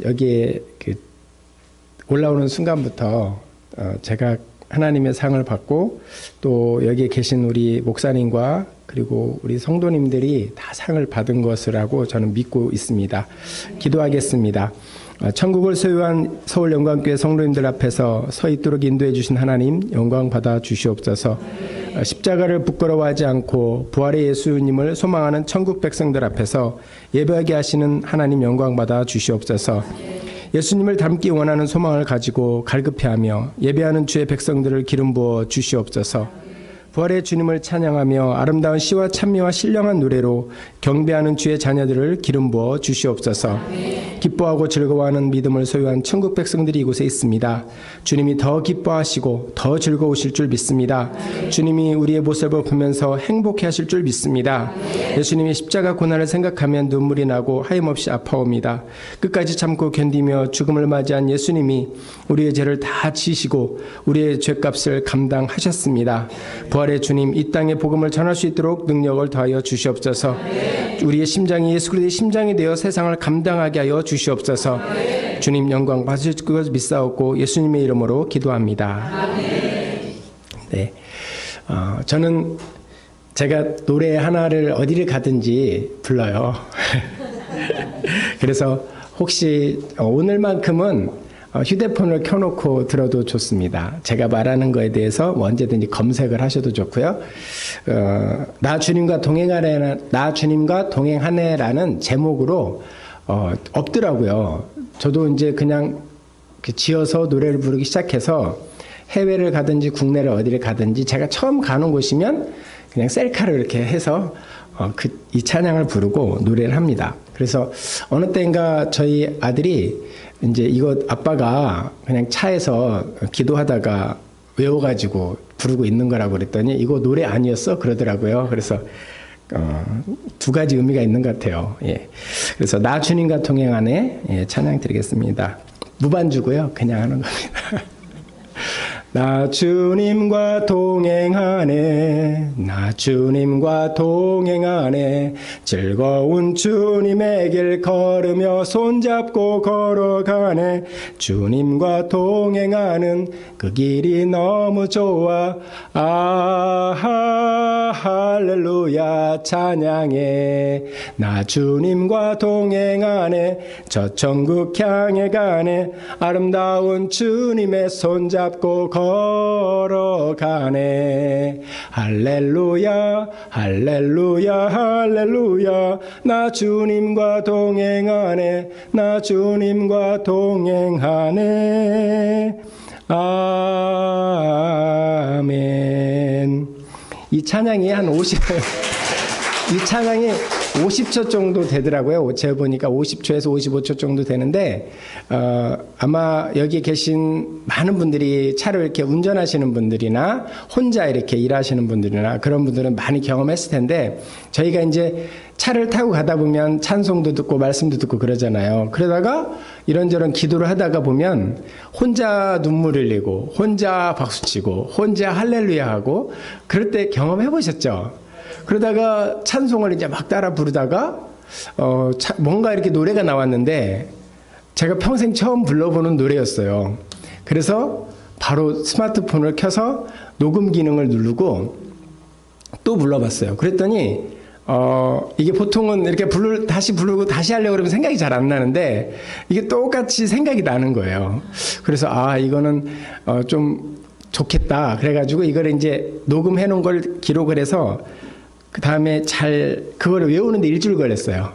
여기에 올라오는 순간부터 제가 하나님의 상을 받고 또 여기에 계신 우리 목사님과 그리고 우리 성도님들이 다 상을 받은 것이라고 저는 믿고 있습니다. 기도하겠습니다. 천국을 소유한 서울영광교회 성도님들 앞에서 서 있도록 인도해 주신 하나님 영광 받아 주시옵소서. 십자가를 부끄러워하지 않고 부활의 예수님을 소망하는 천국 백성들 앞에서 예배하게 하시는 하나님 영광 받아 주시옵소서. 예수님을 닮기 원하는 소망을 가지고 갈급해하며 예배하는 주의 백성들을 기름 부어 주시옵소서. 부활의 주님을 찬양하며 아름다운 시와 찬미와 신령한 노래로 경배하는 주의 자녀들을 기름 부어 주시옵소서. 기뻐하고 즐거워하는 믿음을 소유한 천국 백성들이 이곳에 있습니다. 주님이 더 기뻐하시고 더 즐거우실 줄 믿습니다. 주님이 우리의 모습을 보면서 행복해 하실 줄 믿습니다. 예수님이 십자가 고난을 생각하면 눈물이 나고 하염없이 아파옵니다. 끝까지 참고 견디며 죽음을 맞이한 예수님이 우리의 죄를 다 지시고 우리의 죄값을 감당하셨습니다. 부활의 주님, 이 땅에 복음을 전할 수 있도록 능력을 더하여 주시옵소서. 우리의 심장이 예수 그리스도의 심장이 되어 세상을 감당하게 하여 주시옵소서. 주님 영광 받으실 것을 믿사옵고 예수님의 이름으로 기도합니다. 네, 저는 제가 노래 하나를 어디를 가든지 불러요. 그래서 혹시 오늘만큼은 휴대폰을 켜놓고 들어도 좋습니다. 제가 말하는 거에 대해서 언제든지 검색을 하셔도 좋고요. 나 주님과 동행하네라는 제목으로 없더라고요. 저도 이제 그냥 지어서 노래를 부르기 시작해서 해외를 가든지 국내를 어디를 가든지 제가 처음 가는 곳이면 그냥 셀카를 이렇게 해서 이 찬양을 부르고 노래를 합니다. 그래서 어느 때인가 저희 아들이 이제 이거 아빠가 그냥 차에서 기도하다가 외워가지고 부르고 있는 거라고 그랬더니 이거 노래 아니었어? 그러더라고요. 그래서 두 가지 의미가 있는 것 같아요. 예. 그래서 나 주님과 동행하네 찬양 드리겠습니다. 무반주고요. 그냥 하는 겁니다. 나 주님과 동행하네 나 주님과 동행하네 즐거운 주님의 길 걸으며 손잡고 걸어가네 주님과 동행하는 그 길이 너무 좋아 아하 할렐루야 찬양해 나 주님과 동행하네 저 천국 향해 가네 아름다운 주님의 손잡고 걸어가네 할렐루야 할렐루야 할렐루야 나 주님과 동행하네 나 주님과 동행하네 아멘. 이 찬양이 이 찬양이 50초 정도 되더라고요. 제가 보니까 50초에서 55초 정도 되는데 아마 여기 계신 많은 분들이 차를 이렇게 운전하시는 분들이나 혼자 이렇게 일하시는 분들이나 그런 분들은 많이 경험했을 텐데 저희가 이제 차를 타고 가다 보면 찬송도 듣고 말씀도 듣고 그러잖아요. 그러다가 이런저런 기도를 하다가 보면 혼자 눈물 흘리고 혼자 박수치고 혼자 할렐루야 하고 그럴 때 경험해 보셨죠? 그러다가 찬송을 이제 막 따라 부르다가 뭔가 이렇게 노래가 나왔는데 제가 평생 처음 불러보는 노래였어요. 그래서 바로 스마트폰을 켜서 녹음 기능을 누르고 또 불러봤어요. 그랬더니 이게 보통은 이렇게 다시 부르고 다시 하려고 그러면 생각이 잘 안 나는데 이게 똑같이 생각이 나는 거예요. 그래서 이거는 좀 좋겠다. 그래가지고 이걸 이제 녹음해 놓은 걸 기록을 해서 그 다음에 그거를 외우는데 일주일 걸렸어요.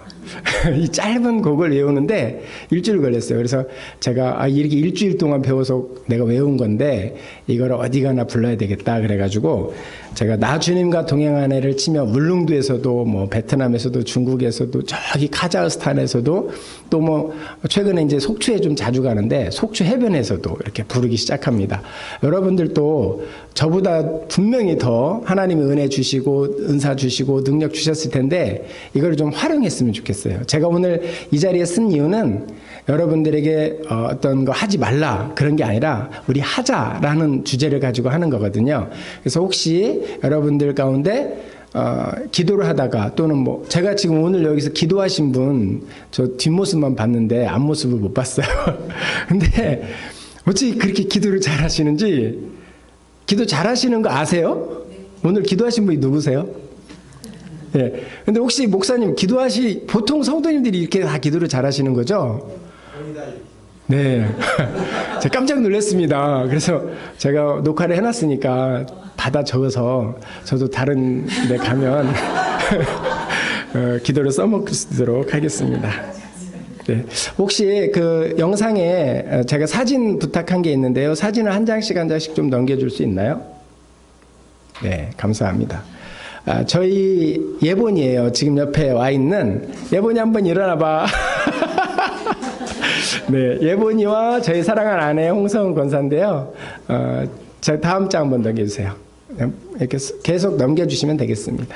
이 짧은 곡을 외우는데 일주일 걸렸어요. 그래서 제가 이렇게 일주일 동안 배워서 내가 외운 건데 이걸 어디 가나 불러야 되겠다 그래가지고 제가 나 주님과 동행하네를 치며 울릉도에서도 뭐 베트남에서도 중국에서도 저기 카자흐스탄에서도 또 뭐 최근에 이제 속초에 좀 자주 가는데 속초 해변에서도 이렇게 부르기 시작합니다. 여러분들도 저보다 분명히 더 하나님의 은혜 주시고 은사 주시고 능력 주셨을 텐데 이걸 좀 활용했으면 좋겠어요. 제가 오늘 이 자리에 쓴 이유는 여러분들에게 어떤 거 하지 말라 그런 게 아니라 우리 하자라는 주제를 가지고 하는 거거든요. 그래서 혹시 여러분들 가운데 기도를 하다가 또는 뭐 제가 지금 오늘 여기서 기도하신 분 저 뒷모습만 봤는데 앞모습을 못 봤어요. 근데 어찌 그렇게 기도를 잘하시는지 기도 잘하시는 거 아세요? 오늘 기도하신 분이 누구세요? 예. 근데 혹시 목사님 보통 성도님들이 이렇게 다 기도를 잘하시는 거죠? 네. 제가 깜짝 놀랐습니다. 그래서 제가 녹화를 해놨으니까 받아 적어서 저도 다른 데 가면 기도를 써먹도록 하겠습니다. 네. 혹시 그 영상에 제가 사진 부탁한 게 있는데요. 사진을 한 장씩 좀 넘겨줄 수 있나요? 네, 감사합니다. 저희 예본이에요. 지금 옆에 와 있는 예본이 한번 일어나봐. 네, 예본이와 저희 사랑하는 아내 홍성은 권사인데요. 제 다음 장 한번 넘겨주세요. 이렇게 계속 넘겨주시면 되겠습니다.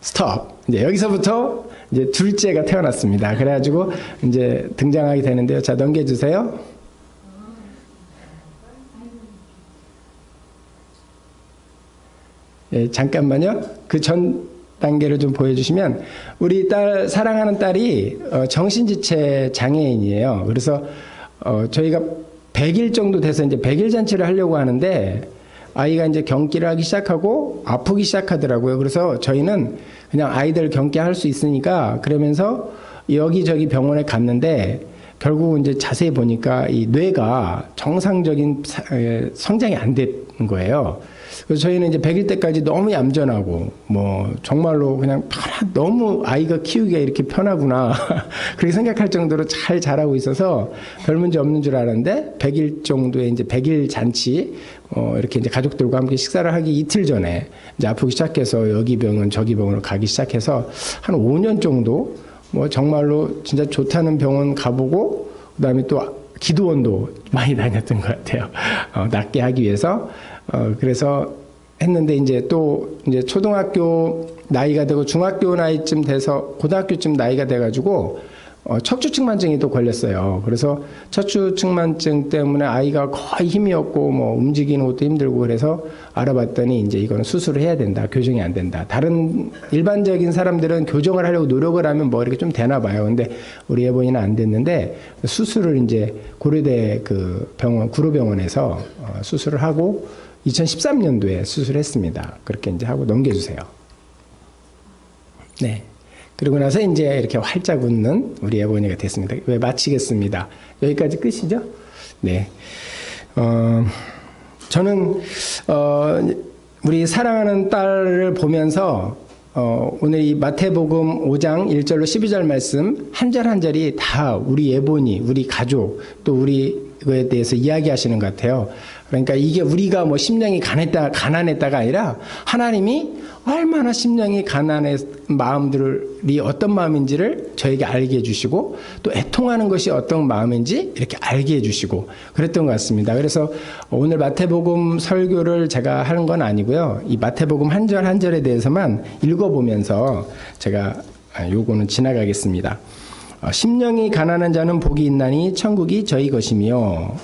스톱. 이제 여기서부터 이제 둘째가 태어났습니다. 그래가지고 이제 등장하게 되는데요. 자, 넘겨주세요. 예, 잠깐만요. 그 전 단계를 좀 보여주시면 우리 딸 사랑하는 딸이 정신지체 장애인이에요. 그래서 저희가 100일 정도 돼서 이제 100일 잔치를 하려고 하는데 아이가 이제 경기를 하기 시작하고 아프기 시작하더라고요. 그래서 저희는 그냥 아이들 경기할 수 있으니까 그러면서 여기저기 병원에 갔는데 결국 이제 자세히 보니까 이 뇌가 정상적인 성장이 안 된 거예요. 그래서 저희는 이제 100일 때까지 너무 얌전하고 뭐 정말로 그냥 너무 아이가 키우기가 이렇게 편하구나 그렇게 생각할 정도로 잘 자라고 있어서 별 문제 없는 줄 알았는데 100일 정도의 이제 100일 잔치 이렇게 이제 가족들과 함께 식사를 하기 이틀 전에 이제 아프기 시작해서 여기 병원 저기 병원을 가기 시작해서 한 5년 정도 뭐 정말로 진짜 좋다는 병원 가보고 그다음에 또 기도원도 많이 다녔던 것 같아요. 낫게 하기 위해서. 그래서 했는데 이제 또 이제 초등학교 나이가 되고 중학교 나이쯤 돼서 고등학교쯤 나이가 돼가지고 척추측만증이 또 걸렸어요. 그래서 척추측만증 때문에 아이가 거의 힘이 없고 뭐 움직이는 것도 힘들고 그래서 알아봤더니 이제 이거는 수술을 해야 된다. 교정이 안 된다. 다른 일반적인 사람들은 교정을 하려고 노력을 하면 뭐 이렇게 좀 되나 봐요. 근데 우리 예본이는 안 됐는데 수술을 이제 고려대 그 병원 구로병원에서 수술을 하고 2013년도에 수술했습니다. 그렇게 이제 하고 넘겨주세요. 네. 그러고 나서 이제 이렇게 활짝 웃는 우리 예본이가 됐습니다. 왜 마치겠습니다. 여기까지 끝이죠? 네. 저는, 우리 사랑하는 딸을 보면서, 오늘 이 마태복음 5장 1절로 12절 말씀 한 절 한 절이 다 우리 예본이, 우리 가족, 또 우리에 대해서 이야기하시는 것 같아요. 그러니까 이게 우리가 뭐 심령이 가난했다가 아니라 하나님이 얼마나 심령이 가난한 마음들이 어떤 마음인지를 저에게 알게 해주시고 또 애통하는 것이 어떤 마음인지 이렇게 알게 해주시고 그랬던 것 같습니다. 그래서 오늘 마태복음 설교를 제가 하는 건 아니고요. 이 마태복음 한 절 한 절에 대해서만 읽어보면서 제가 요거는 지나가겠습니다. 심령이 가난한 자는 복이 있나니 천국이 저희 것이며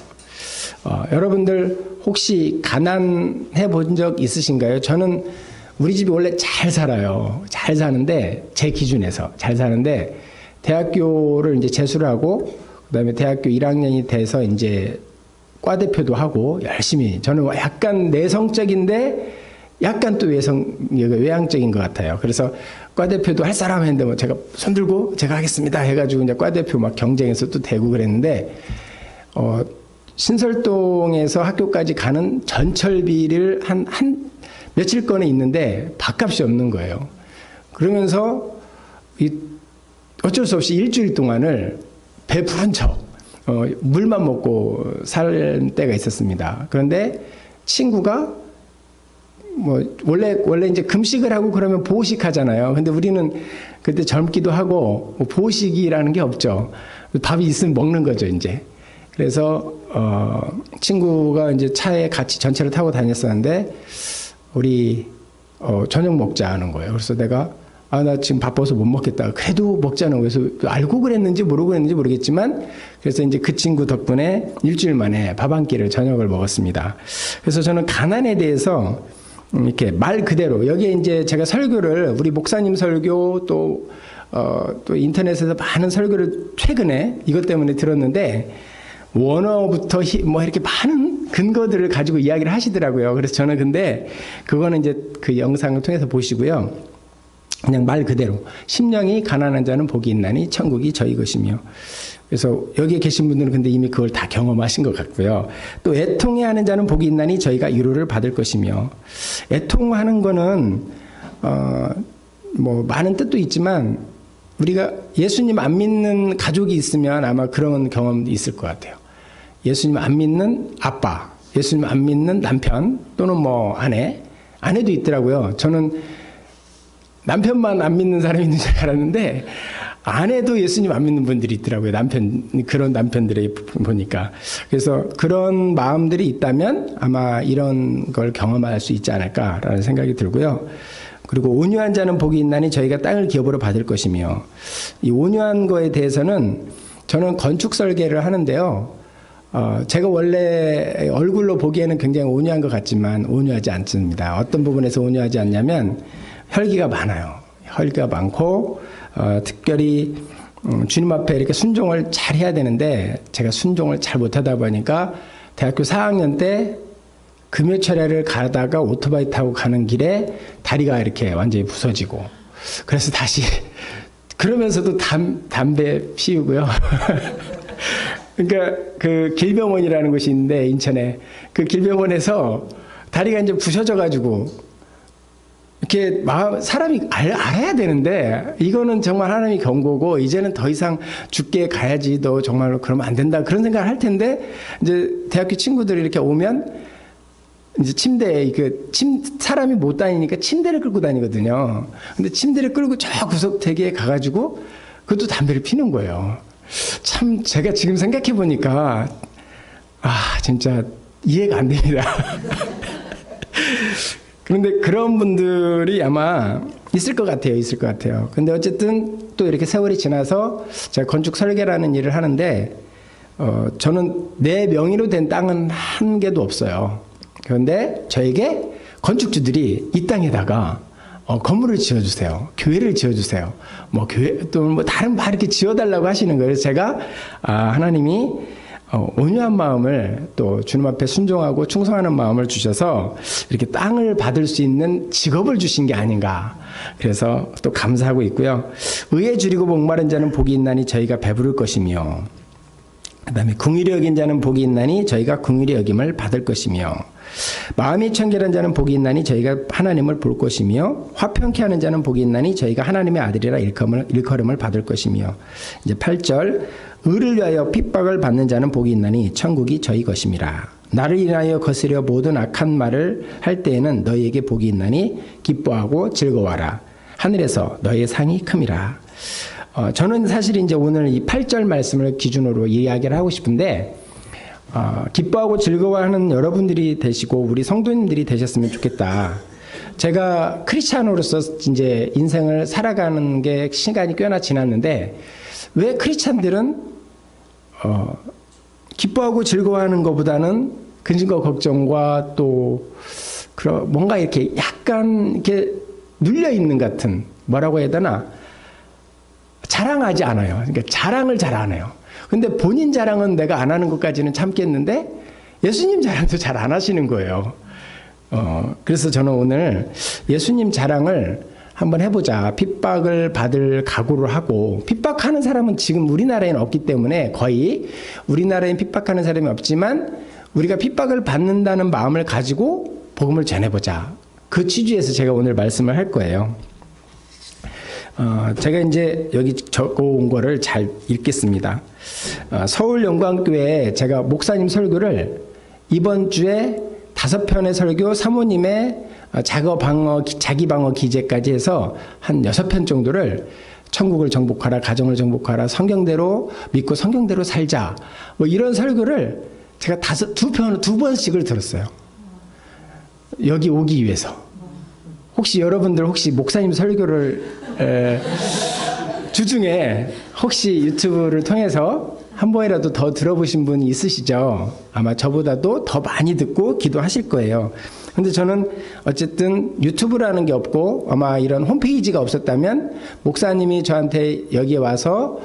여러분들 혹시 가난해 본 적 있으신가요? 저는 우리 집이 원래 잘 살아요. 잘 사는데 제 기준에서 잘 사는데 대학교를 이제 재수를 하고 그다음에 대학교 1학년이 돼서 이제 과대표도 하고 열심히 저는 약간 내성적인데 약간 또 외향적인 것 같아요. 그래서 과대표도 할 사람 했는데 뭐 제가 손들고 제가 하겠습니다 해가지고 이제 과대표 막 경쟁에서 또 되고 그랬는데 신설동에서 학교까지 가는 전철비를 한 며칠 건에 있는데 밥값이 없는 거예요. 그러면서 어쩔 수 없이 일주일 동안을 배부른 척 물만 먹고 살 때가 있었습니다. 그런데 친구가 뭐 원래 이제 금식을 하고 그러면 보식하잖아요. 근데 우리는 그때 젊기도 하고 뭐 보식이라는 게 없죠. 밥이 있으면 먹는 거죠, 이제. 그래서 친구가 이제 차에 같이 전철을 타고 다녔었는데 우리 저녁 먹자 하는 거예요. 그래서 내가 아, 나 지금 바빠서 못 먹겠다. 그래도 먹자는 거예요. 그래서 알고 그랬는지 모르고 그랬는지 모르겠지만, 그래서 이제 그 친구 덕분에 일주일 만에 밥 한 끼를 저녁을 먹었습니다. 그래서 저는 가난에 대해서 이렇게 말 그대로, 여기에 이제 제가 설교를, 우리 목사님 설교 또 인터넷에서 많은 설교를 최근에 이것 때문에 들었는데, 원어부터 뭐 이렇게 많은 근거들을 가지고 이야기를 하시더라고요. 그래서 저는 근데 그거는 이제 그 영상을 통해서 보시고요. 그냥 말 그대로 심령이 가난한 자는 복이 있나니 천국이 저희 것이며. 그래서 여기에 계신 분들은 근데 이미 그걸 다 경험하신 것 같고요. 또 애통해하는 자는 복이 있나니 저희가 위로를 받을 것이며. 애통하는 거는 뭐 많은 뜻도 있지만 우리가 예수님 안 믿는 가족이 있으면 아마 그런 경험도 있을 것 같아요. 예수님 안 믿는 아빠, 예수님 안 믿는 남편 또는 뭐 아내도 있더라고요. 저는 남편만 안 믿는 사람이 있는 줄 알았는데 아내도 예수님 안 믿는 분들이 있더라고요. 그런 남편들이 보니까. 그래서 그런 마음들이 있다면 아마 이런 걸 경험할 수 있지 않을까라는 생각이 들고요. 그리고 온유한 자는 복이 있나니 저희가 땅을 기업으로 받을 것이며. 이 온유한 거에 대해서는 저는 건축 설계를 하는데요. 제가 원래 얼굴로 보기에는 굉장히 온유한 것 같지만 온유하지 않습니다. 어떤 부분에서 온유하지 않냐면 혈기가 많아요. 혈기가 많고 특별히 주님 앞에 이렇게 순종을 잘 해야 되는데 제가 순종을 잘 못하다 보니까 대학교 4학년 때 금요철야를 가다가 오토바이 타고 가는 길에 다리가 이렇게 완전히 부서지고, 그래서 다시 그러면서도 담배 피우고요. 그러니까 그 길병원이라는 곳이 있는데 인천에 그 길병원에서 다리가 이제 부서져 가지고 이렇게 사람이 알아야 되는데 이거는 정말 하나님이 경고고 이제는 더 이상 죽게 가야지, 너 정말로 그러면 안 된다, 그런 생각을 할 텐데 이제 대학교 친구들이 이렇게 오면 이제 침대에 사람이 못 다니니까 침대를 끌고 다니거든요. 근데 침대를 끌고 저 구석대기에 가가지고 그것도 담배를 피는 거예요. 참 제가 지금 생각해 보니까 진짜 이해가 안 됩니다. 그런데 그런 분들이 아마 있을 것 같아요. 근데 어쨌든 또 이렇게 세월이 지나서 제가 건축 설계라는 일을 하는데 저는 내 명의로 된 땅은 한 개도 없어요. 그런데 저에게 건축주들이 이 땅에다가 건물을 지어주세요. 교회를 지어주세요. 뭐 교회 또 뭐 다른 바 이렇게 지어달라고 하시는 거예요. 그래서 제가 하나님이 온유한 마음을 또 주님 앞에 순종하고 충성하는 마음을 주셔서 이렇게 땅을 받을 수 있는 직업을 주신 게 아닌가. 그래서 또 감사하고 있고요. 의에 줄이고 목마른 자는 복이 있나니 저희가 배부를 것이며, 그 다음에 궁일이 여긴 자는 복이 있나니 저희가 궁일이 여김을 받을 것이며, 마음이 청결한 자는 복이 있나니 저희가 하나님을 볼 것이며, 화평케 하는 자는 복이 있나니 저희가 하나님의 아들이라 일컬음을 받을 것이며. 이제 8절, 의를 위하여 핍박을 받는 자는 복이 있나니 천국이 저희 것임이라. 나를 인하여 거스려 모든 악한 말을 할 때에는 너희에게 복이 있나니 기뻐하고 즐거워하라. 하늘에서 너희의 상이 큼이라. 저는 사실 이제 오늘 이 8절 말씀을 기준으로 이야기를 하고 싶은데, 기뻐하고 즐거워하는 여러분들이 되시고 우리 성도님들이 되셨으면 좋겠다. 제가 크리스찬으로서 이제 인생을 살아가는 게 시간이 꽤나 지났는데 왜 크리스찬들은 기뻐하고 즐거워하는 것보다는 근심과 걱정과 또 뭔가 이렇게 약간 이렇게 눌려 있는 같은, 뭐라고 해야 되나, 자랑하지 않아요. 그러니까 자랑을 잘 안 해요. 근데 본인 자랑은 내가 안 하는 것까지는 참겠는데 예수님 자랑도 잘 안 하시는 거예요. 그래서 저는 오늘 예수님 자랑을 한번 해보자. 핍박을 받을 각오를 하고, 핍박하는 사람은 지금 우리나라에는 없기 때문에 거의 우리나라엔 핍박하는 사람이 없지만 우리가 핍박을 받는다는 마음을 가지고 복음을 전해보자. 그 취지에서 제가 오늘 말씀을 할 거예요. 제가 이제 여기 적어온 거를 잘 읽겠습니다. 서울영광교회에 제가 목사님 설교를 이번 주에 5편의 설교, 사모님의 자기 방어 기제까지 해서 한 6편 정도를 천국을 정복하라, 가정을 정복하라, 성경대로 믿고 성경대로 살자, 뭐 이런 설교를 제가 2번씩을 들었어요. 여기 오기 위해서. 혹시 여러분들 혹시 목사님 설교를 주중에 혹시 유튜브를 통해서 한 번이라도 더 들어보신 분이 있으시죠? 아마 저보다도 더 많이 듣고 기도하실 거예요. 근데 저는 어쨌든 유튜브라는 게 없고 아마 이런 홈페이지가 없었다면 목사님이 저한테 여기에 와서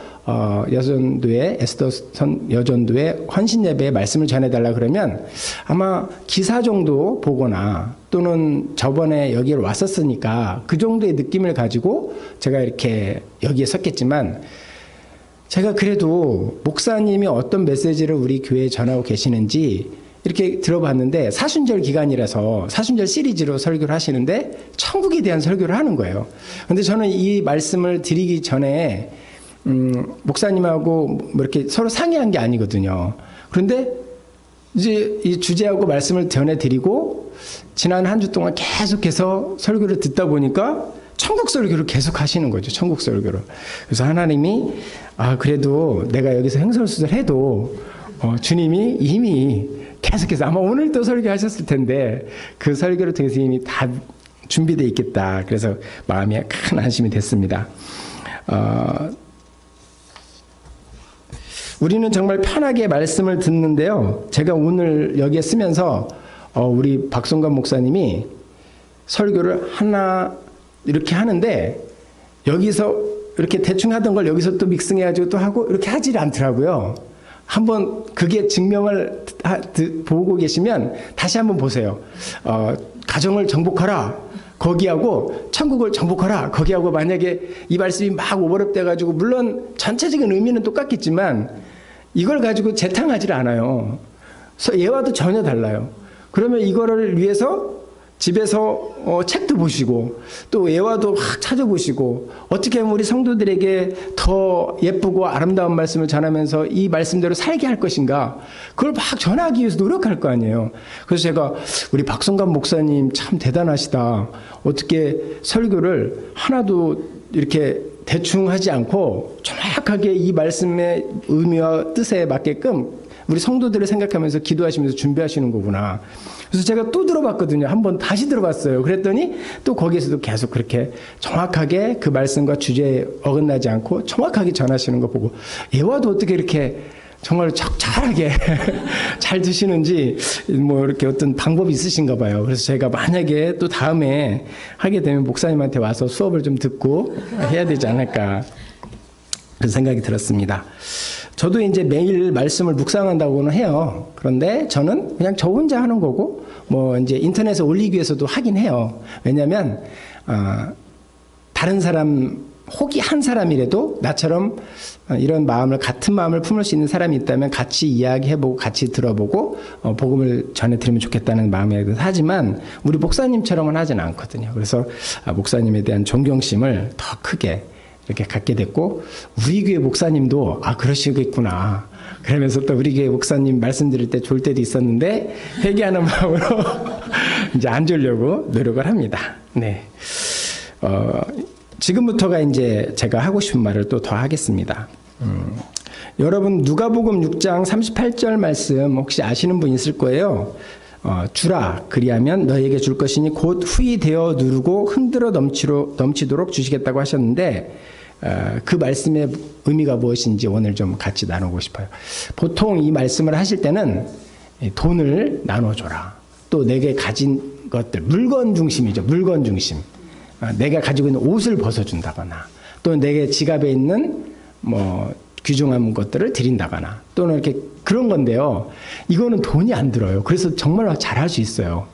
여전도회 에스더선 여전도회 헌신 예배에 말씀을 전해달라 그러면 아마 기사 정도 보거나 또는 저번에 여기를 왔었으니까 그 정도의 느낌을 가지고 제가 이렇게 여기에 섰겠지만 제가 그래도 목사님이 어떤 메시지를 우리 교회에 전하고 계시는지 이렇게 들어봤는데 사순절 기간이라서 사순절 시리즈로 설교를 하시는데 천국에 대한 설교를 하는 거예요. 근데 저는 이 말씀을 드리기 전에 목사님하고 뭐 이렇게 서로 상의한 게 아니거든요. 그런데 이제 이 주제하고 말씀을 전해드리고 지난 한 주 동안 계속해서 설교를 듣다 보니까 천국 설교를 계속 하시는 거죠. 천국 설교를. 그래서 하나님이 그래도 내가 여기서 횡설수설해도 주님이 이미 계속해서 아마 오늘 또 설교하셨을 텐데 그 설교를 통해서 이미 다 준비되어 있겠다. 그래서 마음이 큰 안심이 됐습니다. 우리는 정말 편하게 말씀을 듣는데요. 제가 오늘 여기에 쓰면서 우리 박성관 목사님이 설교를 하나 이렇게 하는데 여기서 이렇게 대충 하던 걸 여기서 또 믹싱해가지고 또 하고 이렇게 하질 않더라고요. 한번 그게 증명을 보고 계시면 다시 한번 보세요. 가정을 정복하라. 거기하고 천국을 정복하라. 거기하고 만약에 이 말씀이 막 오버랩 돼가지고 물론 전체적인 의미는 똑같겠지만 이걸 가지고 재탕하지 않아요. 예와도 전혀 달라요. 그러면 이거를 위해서 집에서 책도 보시고 또 예화도 막 찾아보시고 어떻게 하면 우리 성도들에게 더 예쁘고 아름다운 말씀을 전하면서 이 말씀대로 살게 할 것인가 그걸 막 전하기 위해서 노력할 거 아니에요. 그래서 제가 우리 박성관 목사님 참 대단하시다. 어떻게 설교를 하나도 이렇게 대충 하지 않고 정확하게 이 말씀의 의미와 뜻에 맞게끔 우리 성도들을 생각하면서 기도하시면서 준비하시는 거구나. 그래서 제가 또 들어봤거든요. 한번 다시 들어봤어요. 그랬더니 또 거기에서도 계속 그렇게 정확하게 그 말씀과 주제에 어긋나지 않고 정확하게 전하시는 거 보고 예화도 어떻게 이렇게 정말 적절하게 잘 드시는지 뭐 이렇게 어떤 방법이 있으신가 봐요. 그래서 제가 만약에 또 다음에 하게 되면 목사님한테 와서 수업을 좀 듣고 해야 되지 않을까 그런 생각이 들었습니다. 저도 이제 매일 말씀을 묵상한다고는 해요. 그런데 저는 그냥 저 혼자 하는 거고, 뭐 이제 인터넷에 올리기 위해서도 하긴 해요. 왜냐면, 다른 사람, 혹이 한 사람이라도 나처럼 이런 마음을, 같은 마음을 품을 수 있는 사람이 있다면 같이 이야기해보고 같이 들어보고, 복음을 전해드리면 좋겠다는 마음에 하지만, 우리 목사님처럼은 하진 않거든요. 그래서 목사님에 대한 존경심을 더 크게 이렇게 갖게 됐고 우리 교회 목사님도 그러시겠구나 그러면서 또 우리 교회 목사님 말씀드릴 때 졸 때도 있었는데 회개하는 마음으로 이제 안 졸려고 노력을 합니다. 네, 지금부터가 이제 제가 하고 싶은 말을 또 더 하겠습니다. 여러분 누가복음 6장 38절 말씀 혹시 아시는 분 있을 거예요. 주라 그리하면 너에게 줄 것이니 곧 후히 되어 누르고 흔들어 넘치도록 주시겠다고 하셨는데 그 말씀의 의미가 무엇인지 오늘 좀 같이 나누고 싶어요. 보통 이 말씀을 하실 때는 돈을 나눠줘라. 또 내게 가진 것들 물건 중심이죠. 물건 중심. 내가 가지고 있는 옷을 벗어준다거나 또 내게 지갑에 있는 뭐 귀중한 것들을 드린다거나 또는 이렇게 그런 건데요. 이거는 돈이 안 들어요. 그래서 정말 잘할 수 있어요.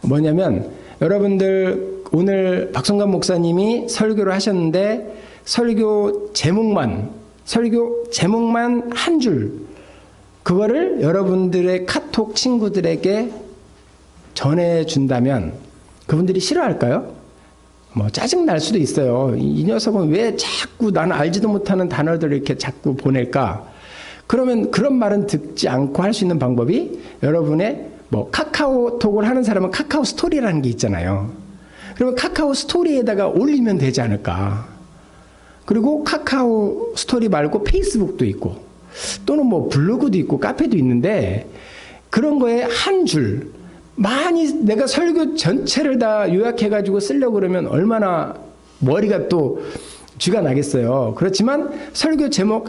뭐냐면 여러분들 오늘 박성관 목사님이 설교를 하셨는데 설교 제목만 한 줄 그거를 여러분들의 카톡 친구들에게 전해준다면 그분들이 싫어할까요? 뭐 짜증 날 수도 있어요. 이 녀석은 왜 자꾸 나는 알지도 못하는 단어들을 이렇게 자꾸 보낼까? 그러면 그런 말은 듣지 않고 할 수 있는 방법이 여러분의 뭐 카카오톡을 하는 사람은 카카오 스토리라는 게 있잖아요. 그러면 카카오 스토리에다가 올리면 되지 않을까? 그리고 카카오 스토리 말고 페이스북도 있고 또는 뭐 블로그도 있고 카페도 있는데 그런 거에 한 줄 많이 내가 설교 전체를 다 요약해가지고 쓰려고 그러면 얼마나 머리가 또 쥐가 나겠어요. 그렇지만 설교 제목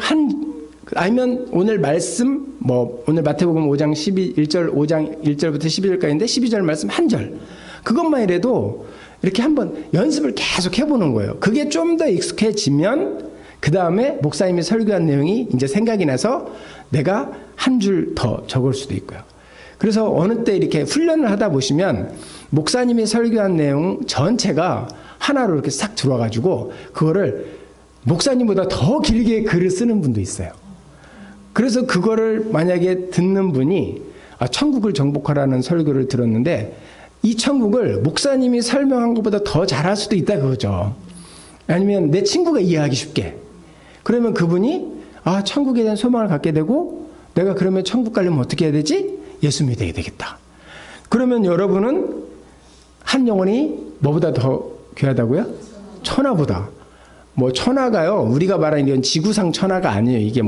아니면 오늘 말씀, 오늘 마태복음 5장 1절, 5장 1절부터 12절까지인데 12절 말씀 한 절. 그것만 이래도 이렇게 한번 연습을 계속 해보는 거예요. 그게 좀 더 익숙해지면 그 다음에 목사님이 설교한 내용이 이제 생각이 나서 내가 한 줄 더 적을 수도 있고요. 그래서 어느 때 이렇게 훈련을 하다 보시면 목사님이 설교한 내용 전체가 하나로 이렇게 싹 들어와가지고 그거를 목사님보다 더 길게 글을 쓰는 분도 있어요. 그래서 그거를 만약에 듣는 분이 천국을 정복하라는 설교를 들었는데 이 천국을 목사님이 설명한 것보다 더 잘할 수도 있다 그거죠. 아니면 내 친구가 이해하기 쉽게. 그러면 그분이 천국에 대한 소망을 갖게 되고 내가 그러면 천국 가려면 어떻게 해야 되지? 예수 믿어야 되겠다. 그러면 여러분은 한 영혼이 뭐보다 더 귀하다고요? 천하보다. 천하가요. 우리가 말하는 이건 지구상 천하가 아니에요. 이게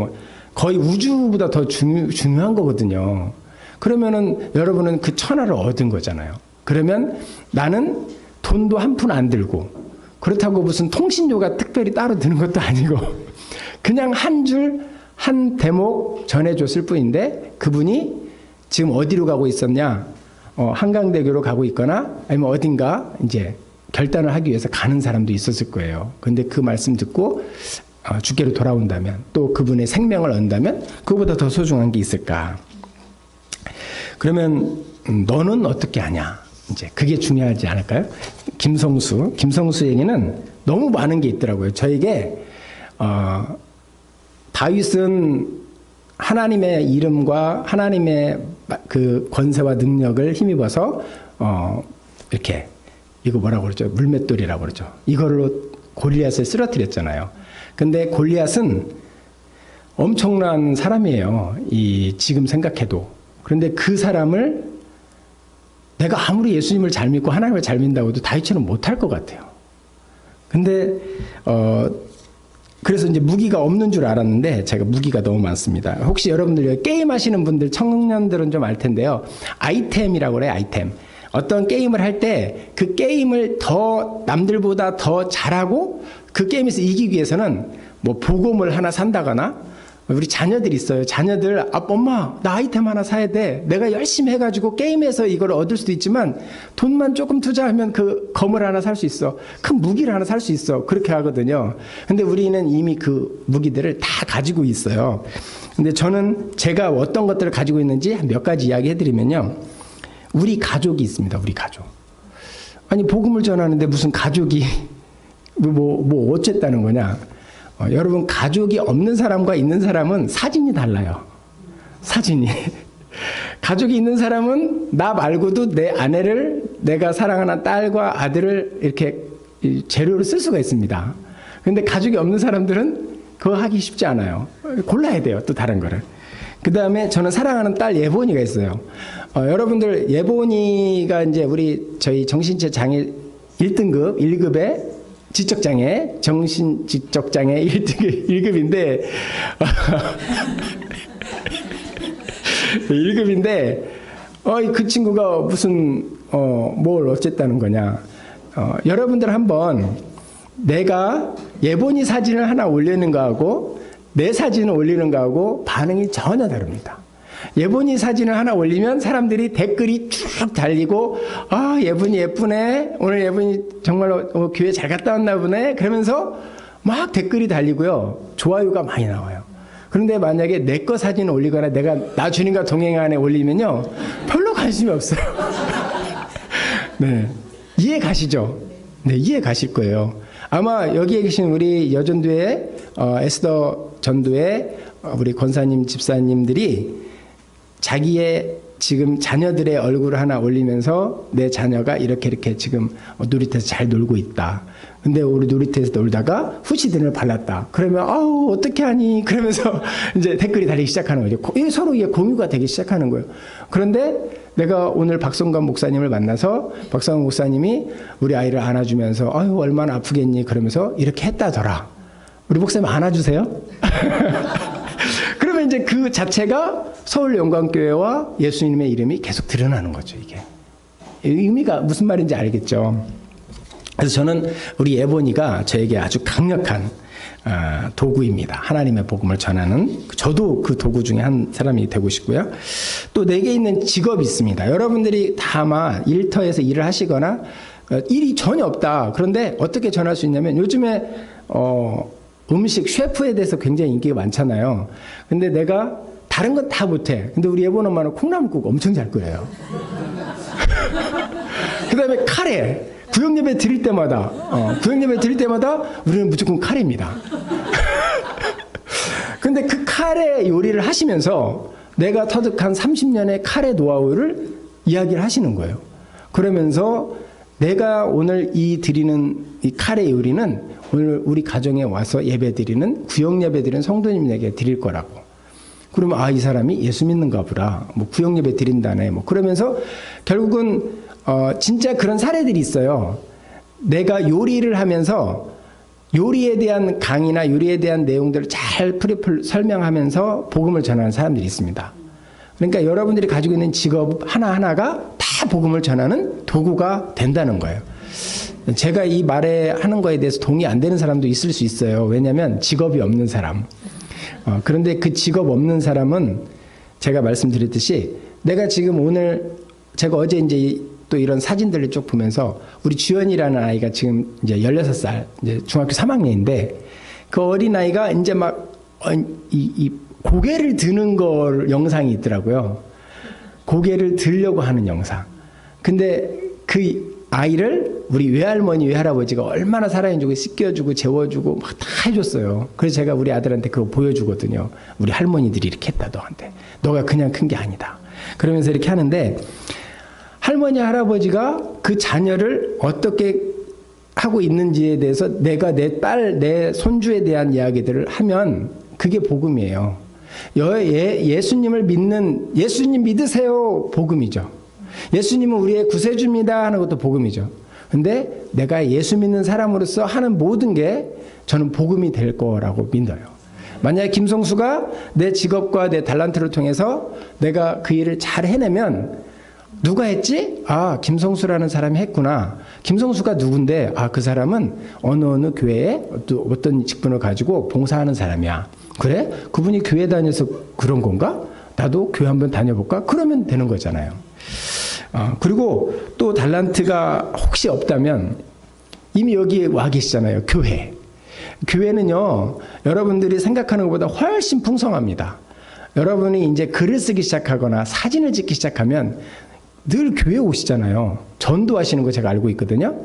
거의 우주보다 더 중요한 거거든요. 그러면은 여러분은 그 천하를 얻은 거잖아요. 그러면 나는 돈도 한 푼 안 들고 그렇다고 무슨 통신료가 특별히 따로 드는 것도 아니고 그냥 한 줄, 한 대목 전해줬을 뿐인데 그분이 지금 어디로 가고 있었냐? 한강대교로 가고 있거나 아니면 어딘가 이제 결단을 하기 위해서 가는 사람도 있었을 거예요. 근데 그 말씀 듣고 주께로 돌아온다면 또 그분의 생명을 얻는다면 그거보다 더 소중한 게 있을까? 그러면 너는 어떻게 하냐? 이제 그게 중요하지 않을까요? 김성수에게는 너무 많은 게 있더라고요. 저에게 다윗은 하나님의 이름과 하나님의 그 권세와 능력을 힘입어서 이렇게 이거 뭐라고 그러죠? 물맷돌이라고 그러죠. 이걸로 골리앗을 쓰러뜨렸잖아요. 근데 골리앗은 엄청난 사람이에요. 지금 생각해도. 그런데 그 사람을 내가 아무리 예수님을 잘 믿고 하나님을 잘 믿는다고 해도 다윗처럼 못할 것 같아요. 근데 그래서 이제 무기가 없는 줄 알았는데 제가 무기가 너무 많습니다. 혹시 여러분들 게임 하시는 분들 청년들은 좀 알 텐데요. 아이템이라고 그래요. 아이템. 어떤 게임을 할 때 그 게임을 더 남들보다 더 잘하고 그 게임에서 이기기 위해서는 보검을 하나 산다거나 우리 자녀들이 있어요. 자녀들 엄마 나 아이템 하나 사야 돼. 내가 열심히 해가지고 게임에서 이걸 얻을 수도 있지만 돈만 조금 투자하면 그 검을 하나 살 수 있어. 큰 무기를 하나 살 수 있어. 그렇게 하거든요. 근데 우리는 이미 그 무기들을 다 가지고 있어요. 근데 저는 제가 어떤 것들을 가지고 있는지 몇 가지 이야기 해드리면요. 우리 가족이 있습니다. 우리 가족. 아니 복음을 전하는데 무슨 가족이 어쨌다는 거냐. 여러분 가족이 없는 사람과 있는 사람은 사진이 달라요. 사진이. 가족이 있는 사람은 나 말고도 내 아내를 내가 사랑하는 딸과 아들을 이렇게 재료로 쓸 수가 있습니다. 그런데 가족이 없는 사람들은 그거 하기 쉽지 않아요. 골라야 돼요. 또 다른 거를. 그 다음에 저는 사랑하는 딸 예본이가 있어요. 여러분들 예본이가 이제 저희 정신체 장애 1등급 1급의 지적장애, 정신지적장애 1급인데 1급인데 그 친구가 무슨 뭘 어쨌다는 거냐. 여러분들 한번 내가 예본이 사진을 하나 올리는 거하고 내 사진을 올리는 거하고 반응이 전혀 다릅니다. 예본이 사진을 하나 올리면 사람들이 댓글이 쭉 달리고 예본이 예쁘네. 오늘 예본이 정말로 교회 잘 갔다 왔나 보네. 그러면서 막 댓글이 달리고요. 좋아요가 많이 나와요. 그런데 만약에 내 거 사진을 올리거나 내가 나 주님과 동행하네 올리면요. 별로 관심이 없어요. 네. 이해 가시죠? 네, 이해 가실 거예요. 아마 여기에 계신 우리 여전도회, 에스더 전도회, 우리 권사님, 집사님들이 자기의 지금 자녀들의 얼굴을 하나 올리면서 내 자녀가 이렇게 지금 놀이터에서 잘 놀고 있다. 근데 우리 놀이터에서 놀다가 후시딘을 발랐다. 그러면 어떻게 하니? 그러면서 이제 댓글이 달리기 시작하는 거죠. 서로 이게 공유가 되기 시작하는 거예요. 그런데 내가 오늘 박성관 목사님을 만나서 박성관 목사님이 우리 아이를 안아주면서 얼마나 아프겠니? 그러면서 이렇게 했다더라. 우리 목사님 안아주세요. 그러면 이제 그 자체가 서울 영광교회와 예수님의 이름이 계속 드러나는 거죠, 이게. 의미가 무슨 말인지 알겠죠. 그래서 저는 우리 에보니가 저에게 아주 강력한 도구입니다. 하나님의 복음을 전하는, 저도 그 도구 중에 한 사람이 되고 싶고요. 또 내게 있는 직업이 있습니다. 여러분들이 다 아마 일터에서 일을 하시거나 일이 전혀 없다. 그런데 어떻게 전할 수 있냐면 요즘에 음식 셰프에 대해서 굉장히 인기가 많잖아요. 근데 내가 다른 건 다 못해. 근데 우리 예본 엄마는 콩나물국 엄청 잘 끓여요. 그 다음에 카레. 구역예배 드릴 때마다 우리는 무조건 카레입니다. 근데 그 카레 요리를 하시면서 내가 터득한 30년의 카레 노하우를 이야기를 하시는 거예요. 그러면서 내가 오늘 드리는 이 카레 요리는 오늘 우리 가정에 와서 예배 드리는, 구역 예배 드리는 성도님에게 드릴 거라고. 그러면 이 사람이 예수 믿는가 보다. 뭐 구역 예배 드린다네. 뭐 그러면서 결국은 진짜 그런 사례들이 있어요. 내가 요리를 하면서 요리에 대한 강의나 요리에 대한 내용들을 잘 프리플 설명하면서 복음을 전하는 사람들이 있습니다. 그러니까 여러분들이 가지고 있는 직업 하나하나가 다 복음을 전하는 도구가 된다는 거예요. 제가 이 말에 하는 거에 대해서 동의 안 되는 사람도 있을 수 있어요. 왜냐하면 직업이 없는 사람. 그런데 그 직업 없는 사람은 제가 말씀드렸듯이 내가 지금 오늘 제가 어제 이제 또 이런 사진들을 쭉 보면서 우리 주연이라는 아이가 지금 이제 16살, 이제 중학교 3학년인데 그 어린아이가 이제 막 이 고개를 드는 걸 영상이 있더라고요. 고개를 들려고 하는 영상. 근데 그 아이를 우리 외할머니, 외할아버지가 얼마나 사랑해주고 씻겨주고 재워주고 막 다 해줬어요. 그래서 제가 우리 아들한테 그거 보여주거든요. 우리 할머니들이 이렇게 했다, 너한테. 너가 그냥 큰 게 아니다. 그러면서 이렇게 하는데 할머니, 할아버지가 그 자녀를 어떻게 하고 있는지에 대해서 내가 내 딸, 내 손주에 대한 이야기들을 하면 그게 복음이에요. 예수님을 믿는, 예수님 믿으세요, 복음이죠. 예수님은 우리의 구세주입니다 하는 것도 복음이죠. 근데 내가 예수 믿는 사람으로서 하는 모든 게 저는 복음이 될 거라고 믿어요. 만약에 김성수가 내 직업과 내 달란트를 통해서 내가 그 일을 잘 해내면 누가 했지? 김성수라는 사람이 했구나. 김성수가 누군데? 그 사람은 어느 교회에 어떤 직분을 가지고 봉사하는 사람이야. 그래? 그분이 교회 다녀서 그런 건가? 나도 교회 한번 다녀볼까? 그러면 되는 거잖아요. 그리고 또 달란트가 혹시 없다면 이미 여기에 와 계시잖아요. 교회. 교회는요, 여러분들이 생각하는 것보다 훨씬 풍성합니다. 여러분이 이제 글을 쓰기 시작하거나 사진을 찍기 시작하면 늘 교회에 오시잖아요. 전도하시는 거 제가 알고 있거든요.